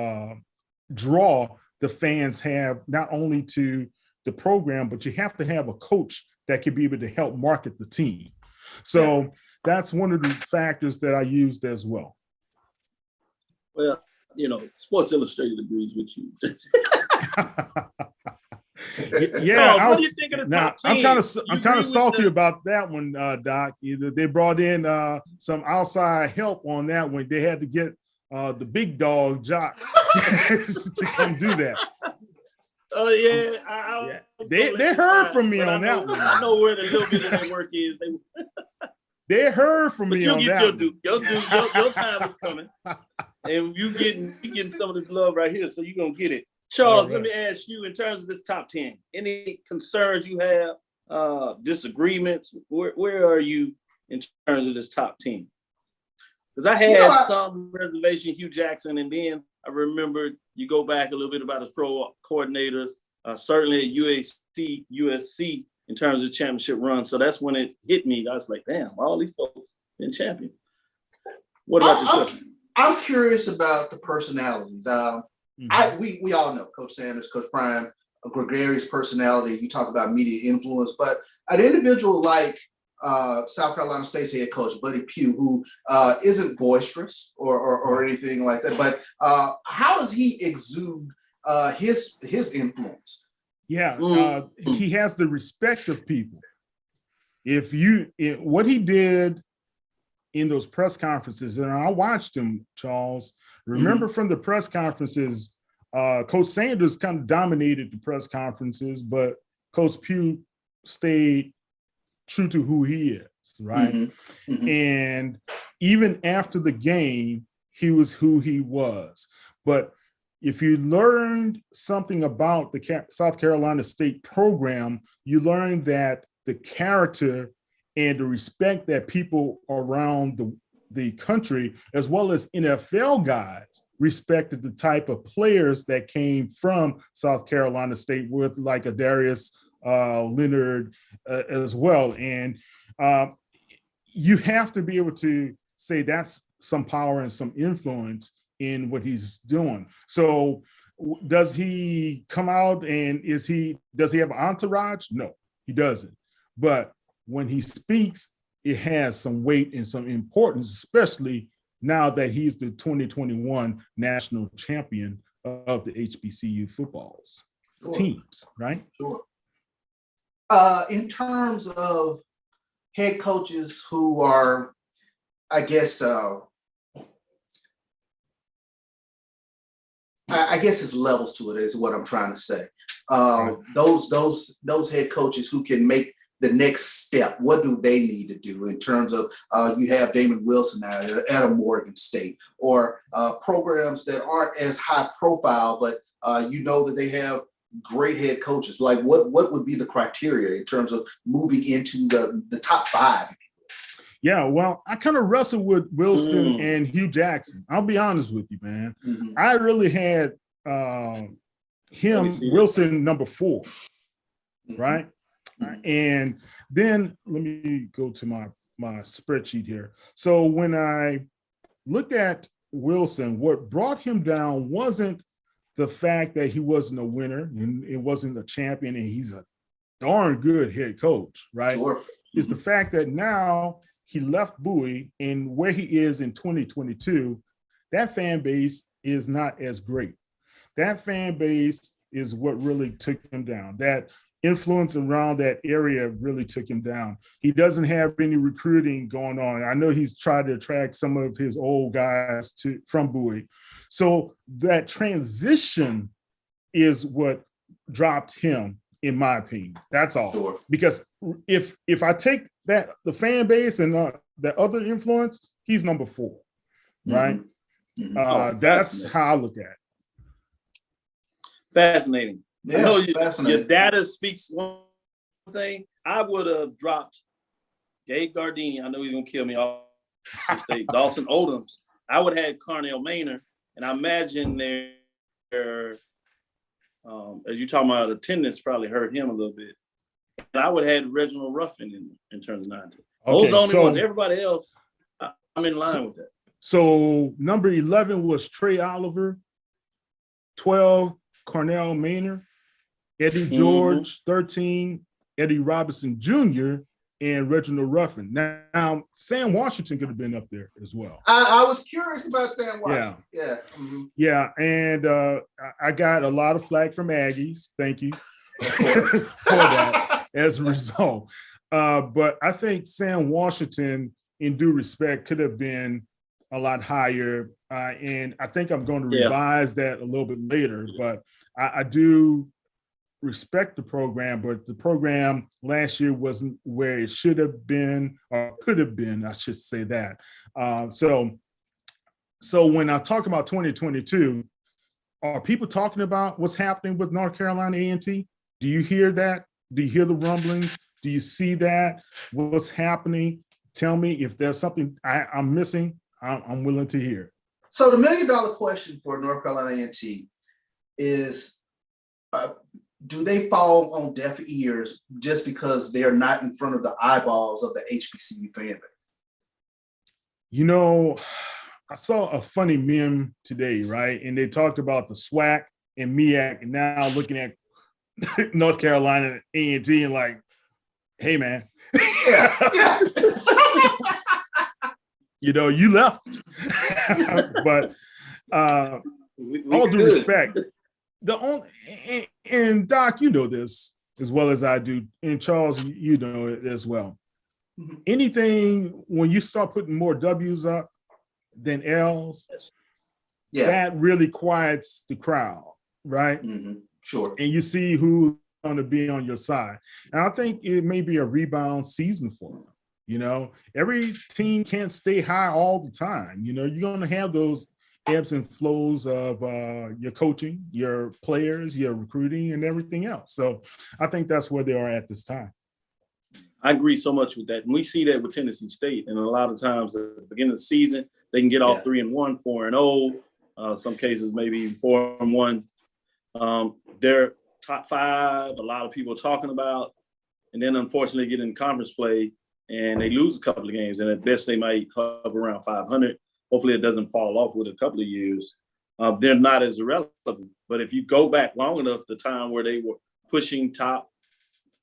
draw the fans have, not only to the program, but you have to have a coach that can be able to help market the team. So that's one of the factors that I used as well. Well, Sports Illustrated agrees with you. Yeah, what do you think of the top 10? I'm kind of salty about that one, Doc. Either they brought in some outside help on that one. They had to get the big dog Jock to come do that. Oh yeah, they heard from me on that one. I know where the little bit of that work is. They heard from me on that one. Your time is coming, and you getting some of this love right here, so you're gonna get it. Charles, let me ask you, in terms of this top 10, any concerns you have, disagreements? Where are you in terms of this top 10? Because I had some reservation, Hugh Jackson, and then I remembered you go back a little bit about his pro coordinators, certainly at USC in terms of championship run. So that's when it hit me. I was like, damn, all these folks been champion. What about yourself? I'm curious about the personalities. We all know Coach Sanders, Coach Prime, a gregarious personality. You talk about media influence, but an individual like South Carolina State's head coach, Buddy Pugh, who isn't boisterous or anything like that, but how does he exude his influence? Yeah, he has the respect of people. What he did in those press conferences, and I watched him, Charles. Remember from the press conferences, Coach Sanders kind of dominated the press conferences, but Coach Pugh stayed true to who he is, right? And even after the game, he was who he was. But if you learned something about the South Carolina State program, you learned that the character and the respect that people around the country, as well as NFL guys, respected the type of players that came from South Carolina State, with like a Darius Leonard as well. And you have to be able to say that's some power and some influence in what he's doing. So does he come out and does he have an entourage? No, he doesn't. But when he speaks, it has some weight and some importance, especially now that he's the 2021 national champion of the HBCU footballs teams, right? Sure. In terms of head coaches who are, I guess it's levels to it, is what I'm trying to say. Those head coaches who can make the next step, what do they need to do in terms of you have Damon Wilson now at a Morgan State, or programs that aren't as high profile, but you know that they have great head coaches? Like what would be the criteria in terms of moving into the top 5? Yeah, well, I kind of wrestled with Wilson and Hugh Jackson. I'll be honest with you, man. I really had Wilson number 4, right? And then let me go to my spreadsheet here. So when I looked at Wilson, what brought him down wasn't the fact that he wasn't a winner and it wasn't a champion and he's a darn good head coach, right? Sure. It's the fact that now he left Bowie, and where he is in 2022, that fan base is not as great. That fan base is what really took him down. That influence around that area really took him down. He doesn't have any recruiting going on. I know he's tried to attract some of his old guys from Bowie. So that transition is what dropped him, in my opinion. That's all. Sure. Because if I take the fan base and the other influence, he's number 4, right? That's how I look at it. Fascinating. Yeah, I know your data speaks one thing. I would have dropped Gabe Gardini. I know he's gonna kill me off the state. Dawson Odoms. I would have had Carnell Maynor, and I imagine their as you talking about attendance probably hurt him a little bit. And I would have had Reginald Ruffin in terms of 19. Those are the only ones. Everybody else, I'm in line with that. So number 11 was Trey Oliver, 12 Carnell Maynor, Eddie George, 13 Eddie Robinson Jr., and Reginald Ruffin. Now Sam Washington could have been up there as well. I was curious about Sam Washington. Yeah, and I got a lot of flack from Aggies. Thank you for that as a result. But I think Sam Washington, in due respect, could have been a lot higher. And I think I'm going to revise that a little bit later. But I do respect the program, but the program last year wasn't where it should have been or could have been, I should say that. So when I talk about 2022, are people talking about what's happening with North Carolina A&T? Do you hear that? Do you hear the rumblings? Do you see that? What's happening? Tell me if there's something I'm missing. I'm willing to hear. So the $1 million question for North Carolina A&T is, do they fall on deaf ears just because they're not in front of the eyeballs of the HBCU fan base? You know, I saw a funny meme today, right? And they talked about the SWAC and MEAC, and now looking at North Carolina A&T and like, hey, man. Yeah. You know, you left. But all due respect, and Doc, you know this as well as I do, and Charles, you know it as well. Anything, when you start putting more W's up than L's, that really quiets the crowd, right? Sure. And you see who's going to be on your side. And I think it may be a rebound season for them. You know, every team can't stay high all the time. You know, you're going to have those ebbs and flows of your coaching, your players, your recruiting, and everything else. So I think that's where they are at this time. I agree so much with that. And we see that with Tennessee State. And a lot of times at the beginning of the season, they can get off 3-1, 4-0. Some cases maybe 4-1. They're top 5, a lot of people are talking about. And then unfortunately get in conference play and they lose a couple of games. And at best, they might hover around 500. Hopefully it doesn't fall off with a couple of years. They're not as irrelevant. But if you go back long enough, the time where they were pushing top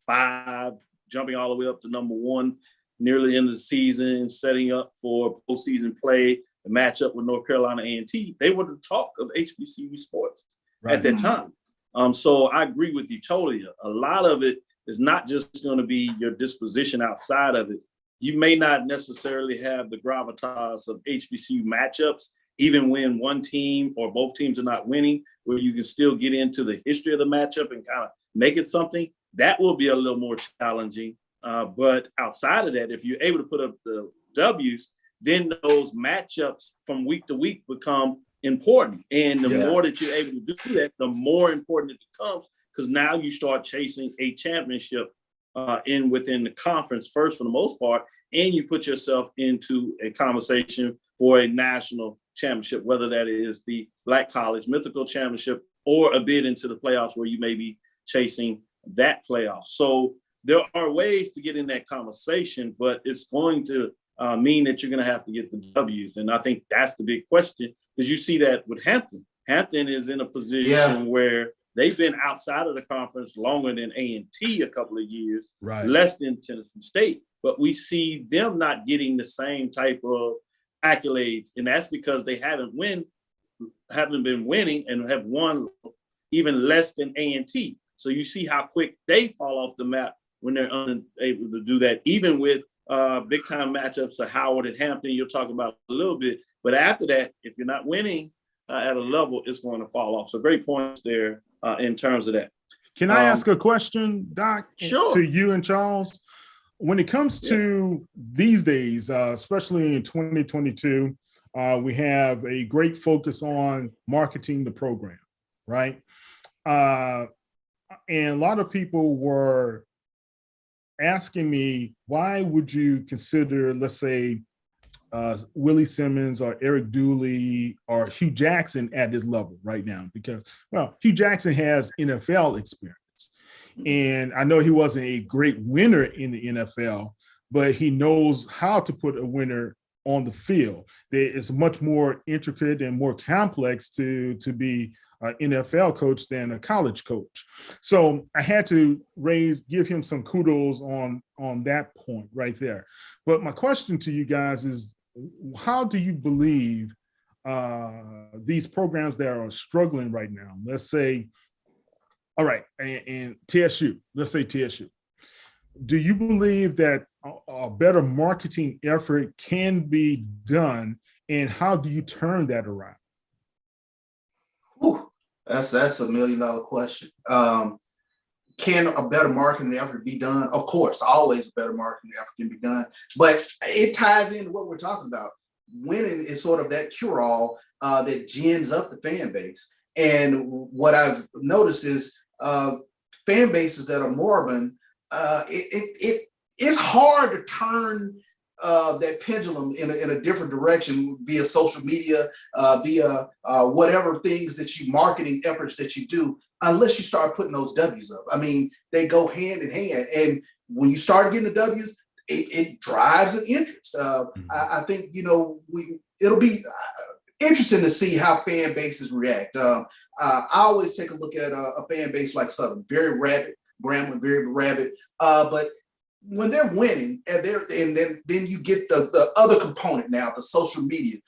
5, jumping all the way up to number 1, nearly end of the season, setting up for postseason play, the matchup with North Carolina A&T, they were the talk of HBCU sports at that time. So I agree with you totally. A lot of it is not just going to be your disposition outside of it. You may not necessarily have the gravitas of HBCU matchups, even when one team or both teams are not winning, where you can still get into the history of the matchup and kind of make it something. That will be a little more challenging. But outside of that, if you're able to put up the W's, then those matchups from week to week become important. And the more that you're able to do that, the more important it becomes, because now you start chasing a championship within the conference first for the most part, and you put yourself into a conversation for a national championship, whether that is the Black College Mythical Championship or a bid into the playoffs where you may be chasing that playoff. So there are ways to get in that conversation, but it's going to mean that you're going to have to get the W's. And I think that's the big question, because you see that with Hampton. Hampton is in a position where they've been outside of the conference longer than A&T a couple of years, less than Tennessee State. But we see them not getting the same type of accolades, and that's because they haven't been winning and have won even less than A&T. So you see how quick they fall off the map when they're unable to do that. Even with big time matchups of Howard and Hampton, you'll talk about a little bit. But after that, if you're not winning at a level, it's going to fall off. So great points there in terms of that. Can I ask a question, Doc? Sure. To you and Charles? When it comes to these days, especially in 2022, we have a great focus on marketing the program, right? And a lot of people were asking me, why would you consider, let's say, Willie Simmons or Eric Dooley or Hugh Jackson at this level right now? Because, well, Hugh Jackson has NFL experience. And I know he wasn't a great winner in the NFL, but he knows how to put a winner on the field. It's much more intricate and more complex to be an NFL coach than a college coach. So I had to give him some kudos on that point right there. But my question to you guys is, how do you believe these programs that are struggling right now, let's say, all right, and TSU, let's say TSU, do you believe that a better marketing effort can be done, and how do you turn that around? Ooh, that's a $1 million question. Can a better marketing effort be done? Of course, always a better marketing effort can be done, but it ties into what we're talking about. Winning is sort of that cure-all that gins up the fan base. And what I've noticed is fan bases that are moribund, it's hard to turn that pendulum in a different direction via social media, via whatever things that you marketing efforts that you do, unless you start putting those W's up. I mean, they go hand in hand. And when you start getting the W's, it drives an interest. I think, it'll be interesting to see how fan bases react. I always take a look at a fan base like Southern, very rabid, Grambling, very rabid. But when they're winning, and then you get the other component now, the social media.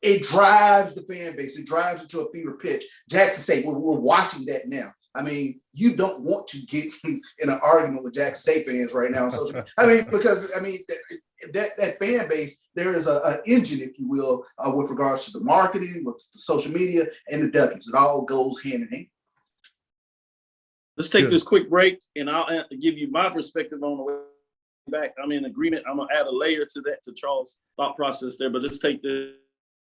It drives the fan base. It drives it to a fever pitch. Jackson State, we're watching that now. I mean, you don't want to get in an argument with Jackson State fans right now on social media. I mean, because that fan base, there is an engine, if you will, with regards to the marketing, with the social media, and the W's. It all goes hand in hand. Let's take this quick break, and I'll give you my perspective on the way back. I'm in agreement. I'm going to add a layer to that, to Charles' thought process there, but let's take this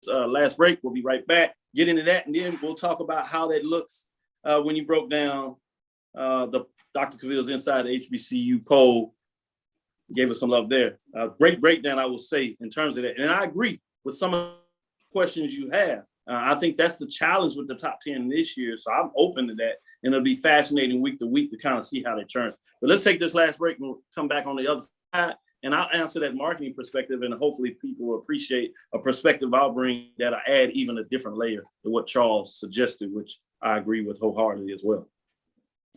last break. We'll be right back, get into that, and then we'll talk about how that looks when you broke down the Dr. Cavil's Inside HBCU poll. Gave us some love there. Great breakdown, I will say, in terms of that. And I agree with some of the questions you have. I think that's the challenge with the top 10 this year. So I'm open to that. And it'll be fascinating week to week to kind of see how they turn. But let's take this last break and we'll come back on the other side. And I'll answer that marketing perspective. And hopefully people will appreciate a perspective I'll bring that I add even a different layer to what Charles suggested, which I agree with wholeheartedly as well.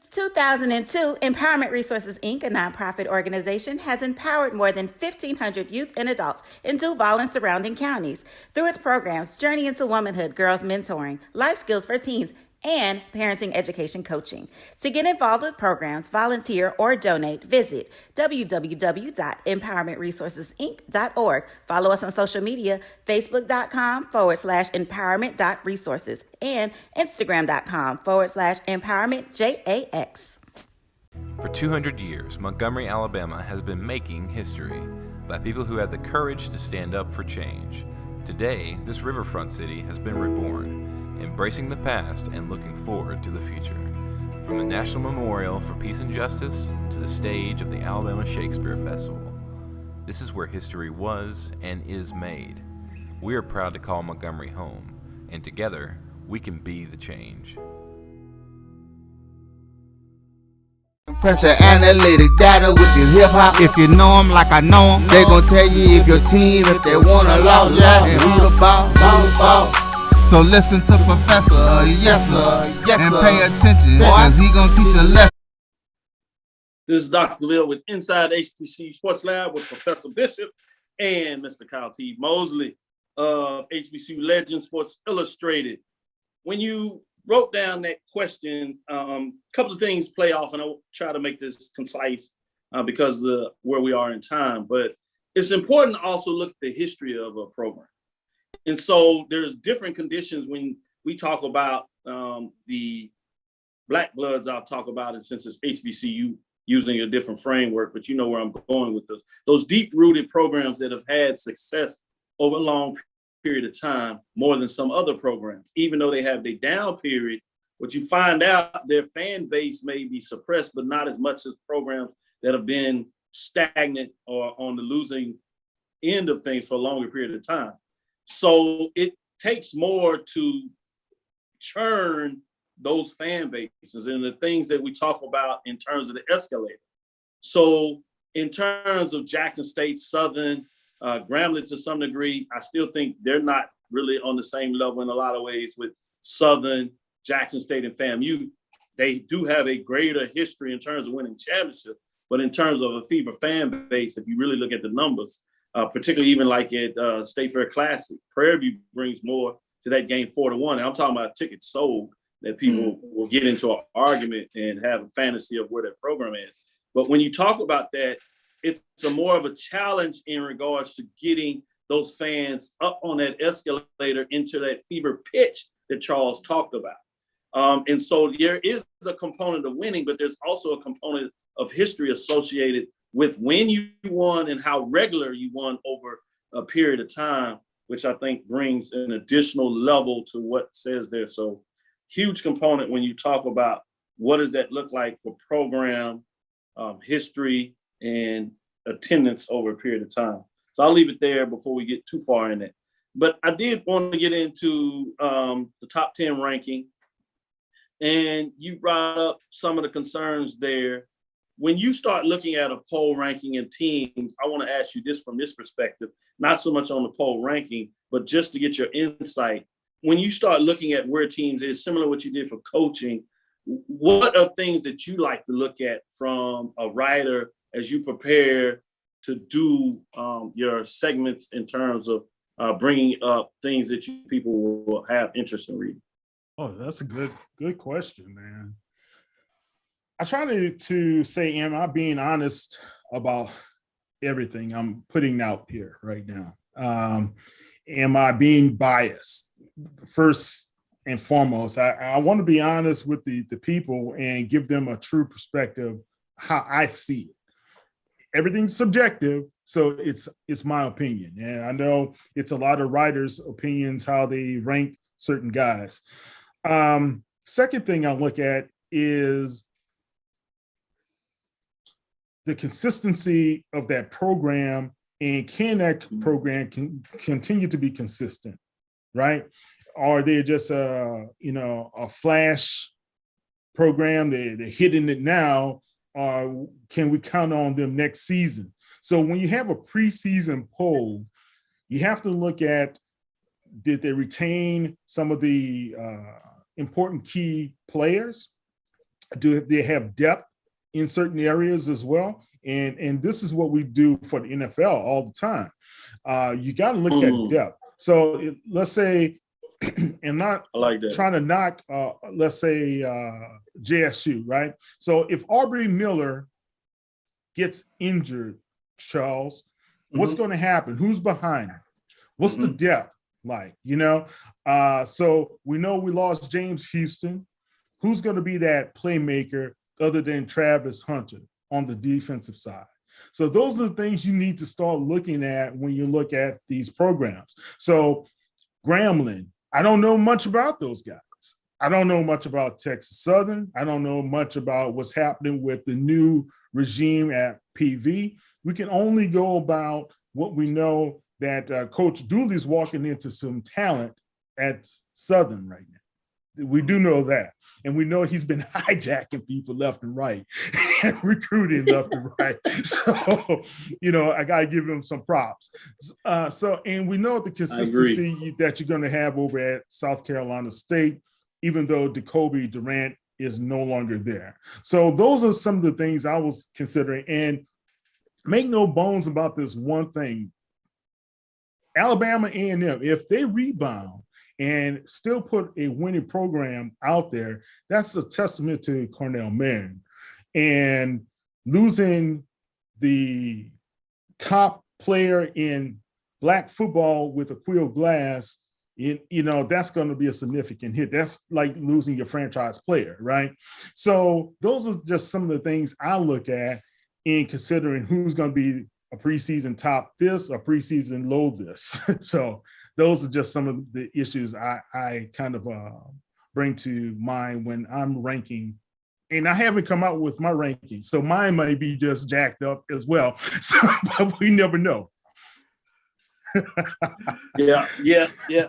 2002, Empowerment Resources, Inc., a nonprofit organization, has empowered more than 1,500 youth and adults in Duval and surrounding counties through its programs Journey into Womanhood, Girls Mentoring, Life Skills for Teens, and parenting education coaching. To get involved with programs, volunteer, or donate, visit www.empowermentresourcesinc.org. Follow us on social media, facebook.com/empowerment.resources and instagram.com/empowermentjax. For 200 years, Montgomery, Alabama has been making history by people who had the courage to stand up for change. Today, this riverfront city has been reborn, embracing the past and looking forward to the future. From the National Memorial for Peace and Justice to the stage of the Alabama Shakespeare Festival, this is where history was and is made. We are proud to call Montgomery home, and together we can be the change. Press the analytic data with your hip hop. If you know them like I know them, they gon' tell you if your team, if they want a lot, and who the ball. So listen to Professor, yes sir, and pay attention, cause he gon' teach a lesson. This is Dr. Cavil with Inside HBCU Sports Lab with Professor Bishop and Mr. Kyle T. Mosley of HBCU Legends Sports Illustrated. When you wrote down that question, a couple of things play off, and I'll try to make this concise because of where we are in time. But it's important to also look at the history of a program. And so there's different conditions when we talk about the Black Bloods. I'll talk about it since it's HBCU using a different framework, but you know where I'm going with this. Those deep-rooted programs that have had success over a long period of time, more than some other programs, even though they have their down period, what you find out, their fan base may be suppressed, but not as much as programs that have been stagnant or on the losing end of things for a longer period of time. So it takes more to churn those fan bases and the things that we talk about in terms of the escalator. So in terms of Jackson State, Southern, Grambling to some degree, I still think they're not really on the same level in a lot of ways with Southern, Jackson State, and FAMU. They do have a greater history in terms of winning championships, but in terms of a fever fan base, if you really look at the numbers, particularly even like at State Fair Classic, Prairie View brings more to that game 4-1. And I'm talking about tickets sold that people will get into an argument and have a fantasy of where their program is. But when you talk about that, it's a more of a challenge in regards to getting those fans up on that escalator into that fever pitch that Charles talked about. And so there is a component of winning, but there's also a component of history associated with when you won and how regular you won over a period of time, which I think brings an additional level to what says there. So huge component when you talk about what does that look like for program, history, and attendance over a period of time. So I'll leave it there before we get too far in it. But I did want to get into the top 10 ranking. And you brought up some of the concerns there. When you start looking at a poll ranking and teams, I want to ask you this from this perspective, not so much on the poll ranking, but just to get your insight. When you start looking at where teams is, similar to what you did for coaching, what are things that you like to look at from a writer as you prepare to do your segments in terms of bringing up things that people will have interest in reading? Oh, that's a good question, man. I try to say, am I being honest about everything I'm putting out here right now? Am I being biased? First and foremost, I want to be honest with the people and give them a true perspective, how I see it. Everything's subjective, so it's my opinion. And I know it's a lot of writers' opinions, how they rank certain guys. Second thing I look at is the consistency of that program, and can that program continue to be consistent, right? Are they just a flash program? They're hitting it now, or can we count on them next season? So when you have a preseason poll, you have to look at, did they retain some of the important key players? Do they have depth in certain areas as well? And this is what we do for the NFL all the time. You got to look at depth. So let's say, and not trying to knock, let's say JSU, right? So if Aubrey Miller gets injured, Charles, what's going to happen? Who's behind him? What's the depth like, So we know we lost James Houston. Who's going to be that playmaker other than Travis Hunter on the defensive side? So those are the things you need to start looking at when you look at these programs. So Grambling, I don't know much about those guys. I don't know much about Texas Southern. I don't know much about what's happening with the new regime at PV. We can only go about what we know, that Coach Dooley's walking into some talent at Southern right now. We do know that. And we know he's been hijacking people left and right and recruiting left and right. So, I got to give him some props. And we know the consistency that you're going to have over at South Carolina State, even though Jacoby Durant is no longer there. So those are some of the things I was considering. And make no bones about this one thing. Alabama A&M, if they rebound and still put a winning program out there, that's a testament to Cornell Marion. And losing the top player in Black football with Aqeel Glass, that's going to be a significant hit. That's like losing your franchise player, right? So those are just some of the things I look at in considering who's going to be a preseason top this or preseason low this. So those are just some of the issues I kind of bring to mind when I'm ranking. And I haven't come out with my ranking, so mine might be just jacked up as well. So, but we never know. Yeah.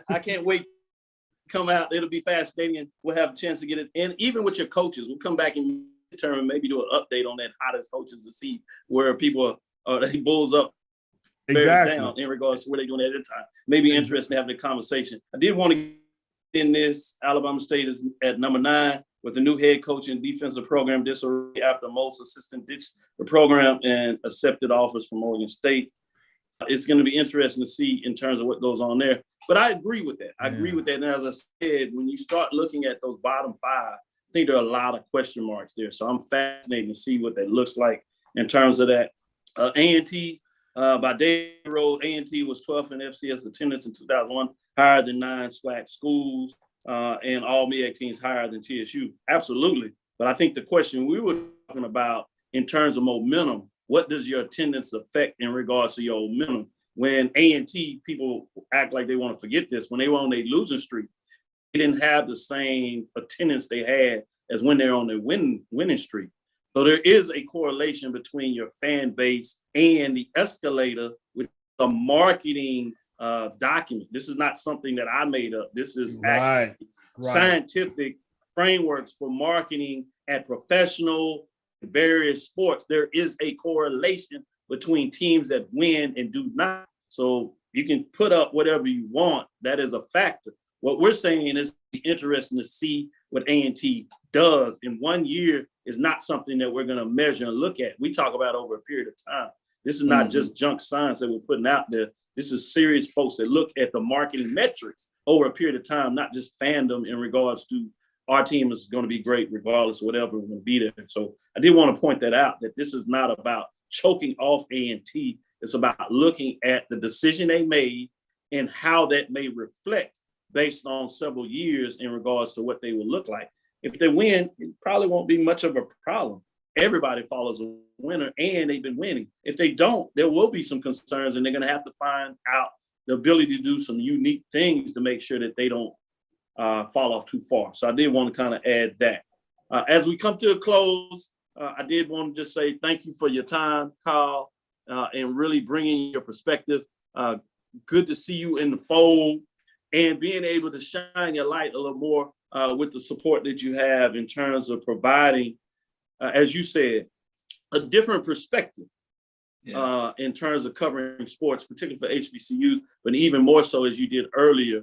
I can't wait to come out. It'll be fascinating. We'll have a chance to get it. And even with your coaches, we'll come back and determine, maybe do an update on that hottest coaches to see where people are, they bulls up, bears down in regards to what they're doing at the time. Maybe interesting having a conversation. I did want to get in this. Alabama State is at number 9 with the new head coach and defensive program disarray after most assistant ditched the program and accepted offers from Oregon State. It's going to be interesting to see in terms of what goes on there. But I agree with that. I agree with that. And as I said, when you start looking at those bottom 5, I think there are a lot of question marks there. So I'm fascinated to see what that looks like in terms of that. A&T, by Dave Road, A&T was 12th in FCS attendance in 2001, higher than 9 SWAC schools, and all MEAC teams higher than TSU. Absolutely. But I think the question we were talking about in terms of momentum, what does your attendance affect in regards to your momentum? When A&T, people act like they want to forget this, when they were on their losing streak, they didn't have the same attendance they had as when they're on their winning streak. So there is a correlation between your fan base and the escalator with a marketing document. This is not something that I made up. This is actually scientific frameworks for marketing at professional various sports. There is a correlation between teams that win and do not. So you can put up whatever you want. That is a factor. What we're saying is interesting to see what A&T does in 1 year is not something that we're going to measure and look at. We talk about over a period of time. This is not just junk science that we're putting out there. This is serious folks that look at the marketing metrics over a period of time, not just fandom in regards to our team is going to be great regardless of whatever we're going to be there. So I did want to point that out, that this is not about choking off A&T. It's about looking at the decision they made and how that may reflect based on several years in regards to what they will look like. If they win, it probably won't be much of a problem. Everybody follows a winner and they've been winning. If they don't, there will be some concerns and they're going to have to find out the ability to do some unique things to make sure that they don't fall off too far. So I did want to kind of add that. As we come to a close, I did want to just say thank you for your time, Carl, and really bringing your perspective. Good to see you in the fold and being able to shine your light a little more with the support that you have in terms of providing, as you said, a different perspective in terms of covering sports, particularly for HBCUs, but even more so as you did earlier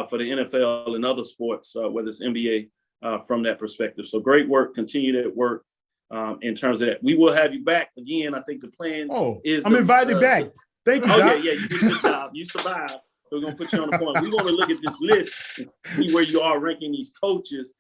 for the NFL and other sports, whether it's NBA, from that perspective. So great work. Continue that work in terms of that. We will have you back again. I think the plan is I'm invited back. Thank you. Yeah, you did a good job. You survived. We're going to put you on the point. We want to look at this list and see where you are ranking these coaches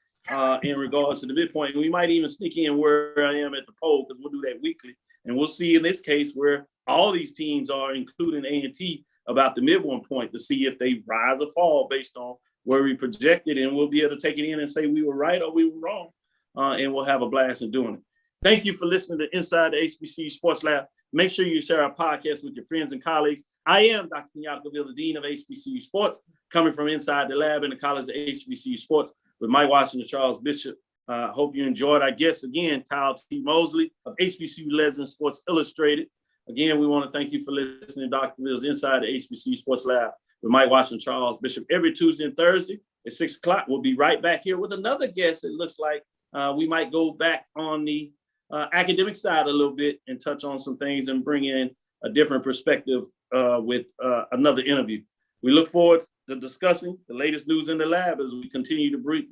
in regards to the midpoint. And we might even sneak in where I am at the poll, because we'll do that weekly. And we'll see in this case where all these teams are, including A&T, about the midpoint point to see if they rise or fall based on where we projected. And we'll be able to take it in and say we were right or we were wrong. And we'll have a blast in doing it. Thank you for listening to Inside the HBCU Sports Lab. Make sure you share our podcast with your friends and colleagues. I am Dr. Kenyatta, the Dean of HBCU Sports, coming from inside the lab in the College of HBCU Sports with Mike Washington, Charles Bishop. Hope you enjoyed our guest again, Kyle T. Mosley of HBCU Legends Sports Illustrated. Again, we want to thank you for listening to Dr. Ville's Inside the HBCU Sports Lab with Mike Washington, Charles Bishop, every Tuesday and Thursday at 6 o'clock. We'll be right back here with another guest. It looks like we might go back on the academic side a little bit and touch on some things and bring in a different perspective with another interview. We look forward to discussing the latest news in the lab as we continue to breathe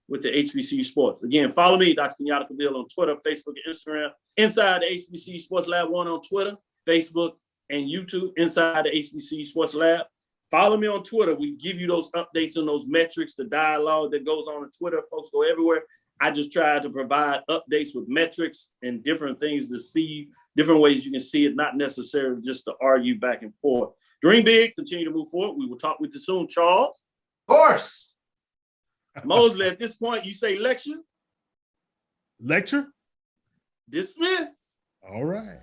with the HBCU Sports. Again, follow me, Dr. Kenyatta on Twitter, Facebook, and Instagram. Inside the HBCU Sports Lab 1 on Twitter, Facebook, and YouTube. Inside the HBCU Sports Lab. Follow me on Twitter. We give you those updates and those metrics, the dialogue that goes on Twitter. Folks go everywhere. I just try to provide updates with metrics and different things to see, different ways you can see it, not necessarily just to argue back and forth. Dream big, continue to move forward. We will talk with you soon, Charles. Of course. Mosley, at this point, you say lecture? Lecture? Dismiss. All right.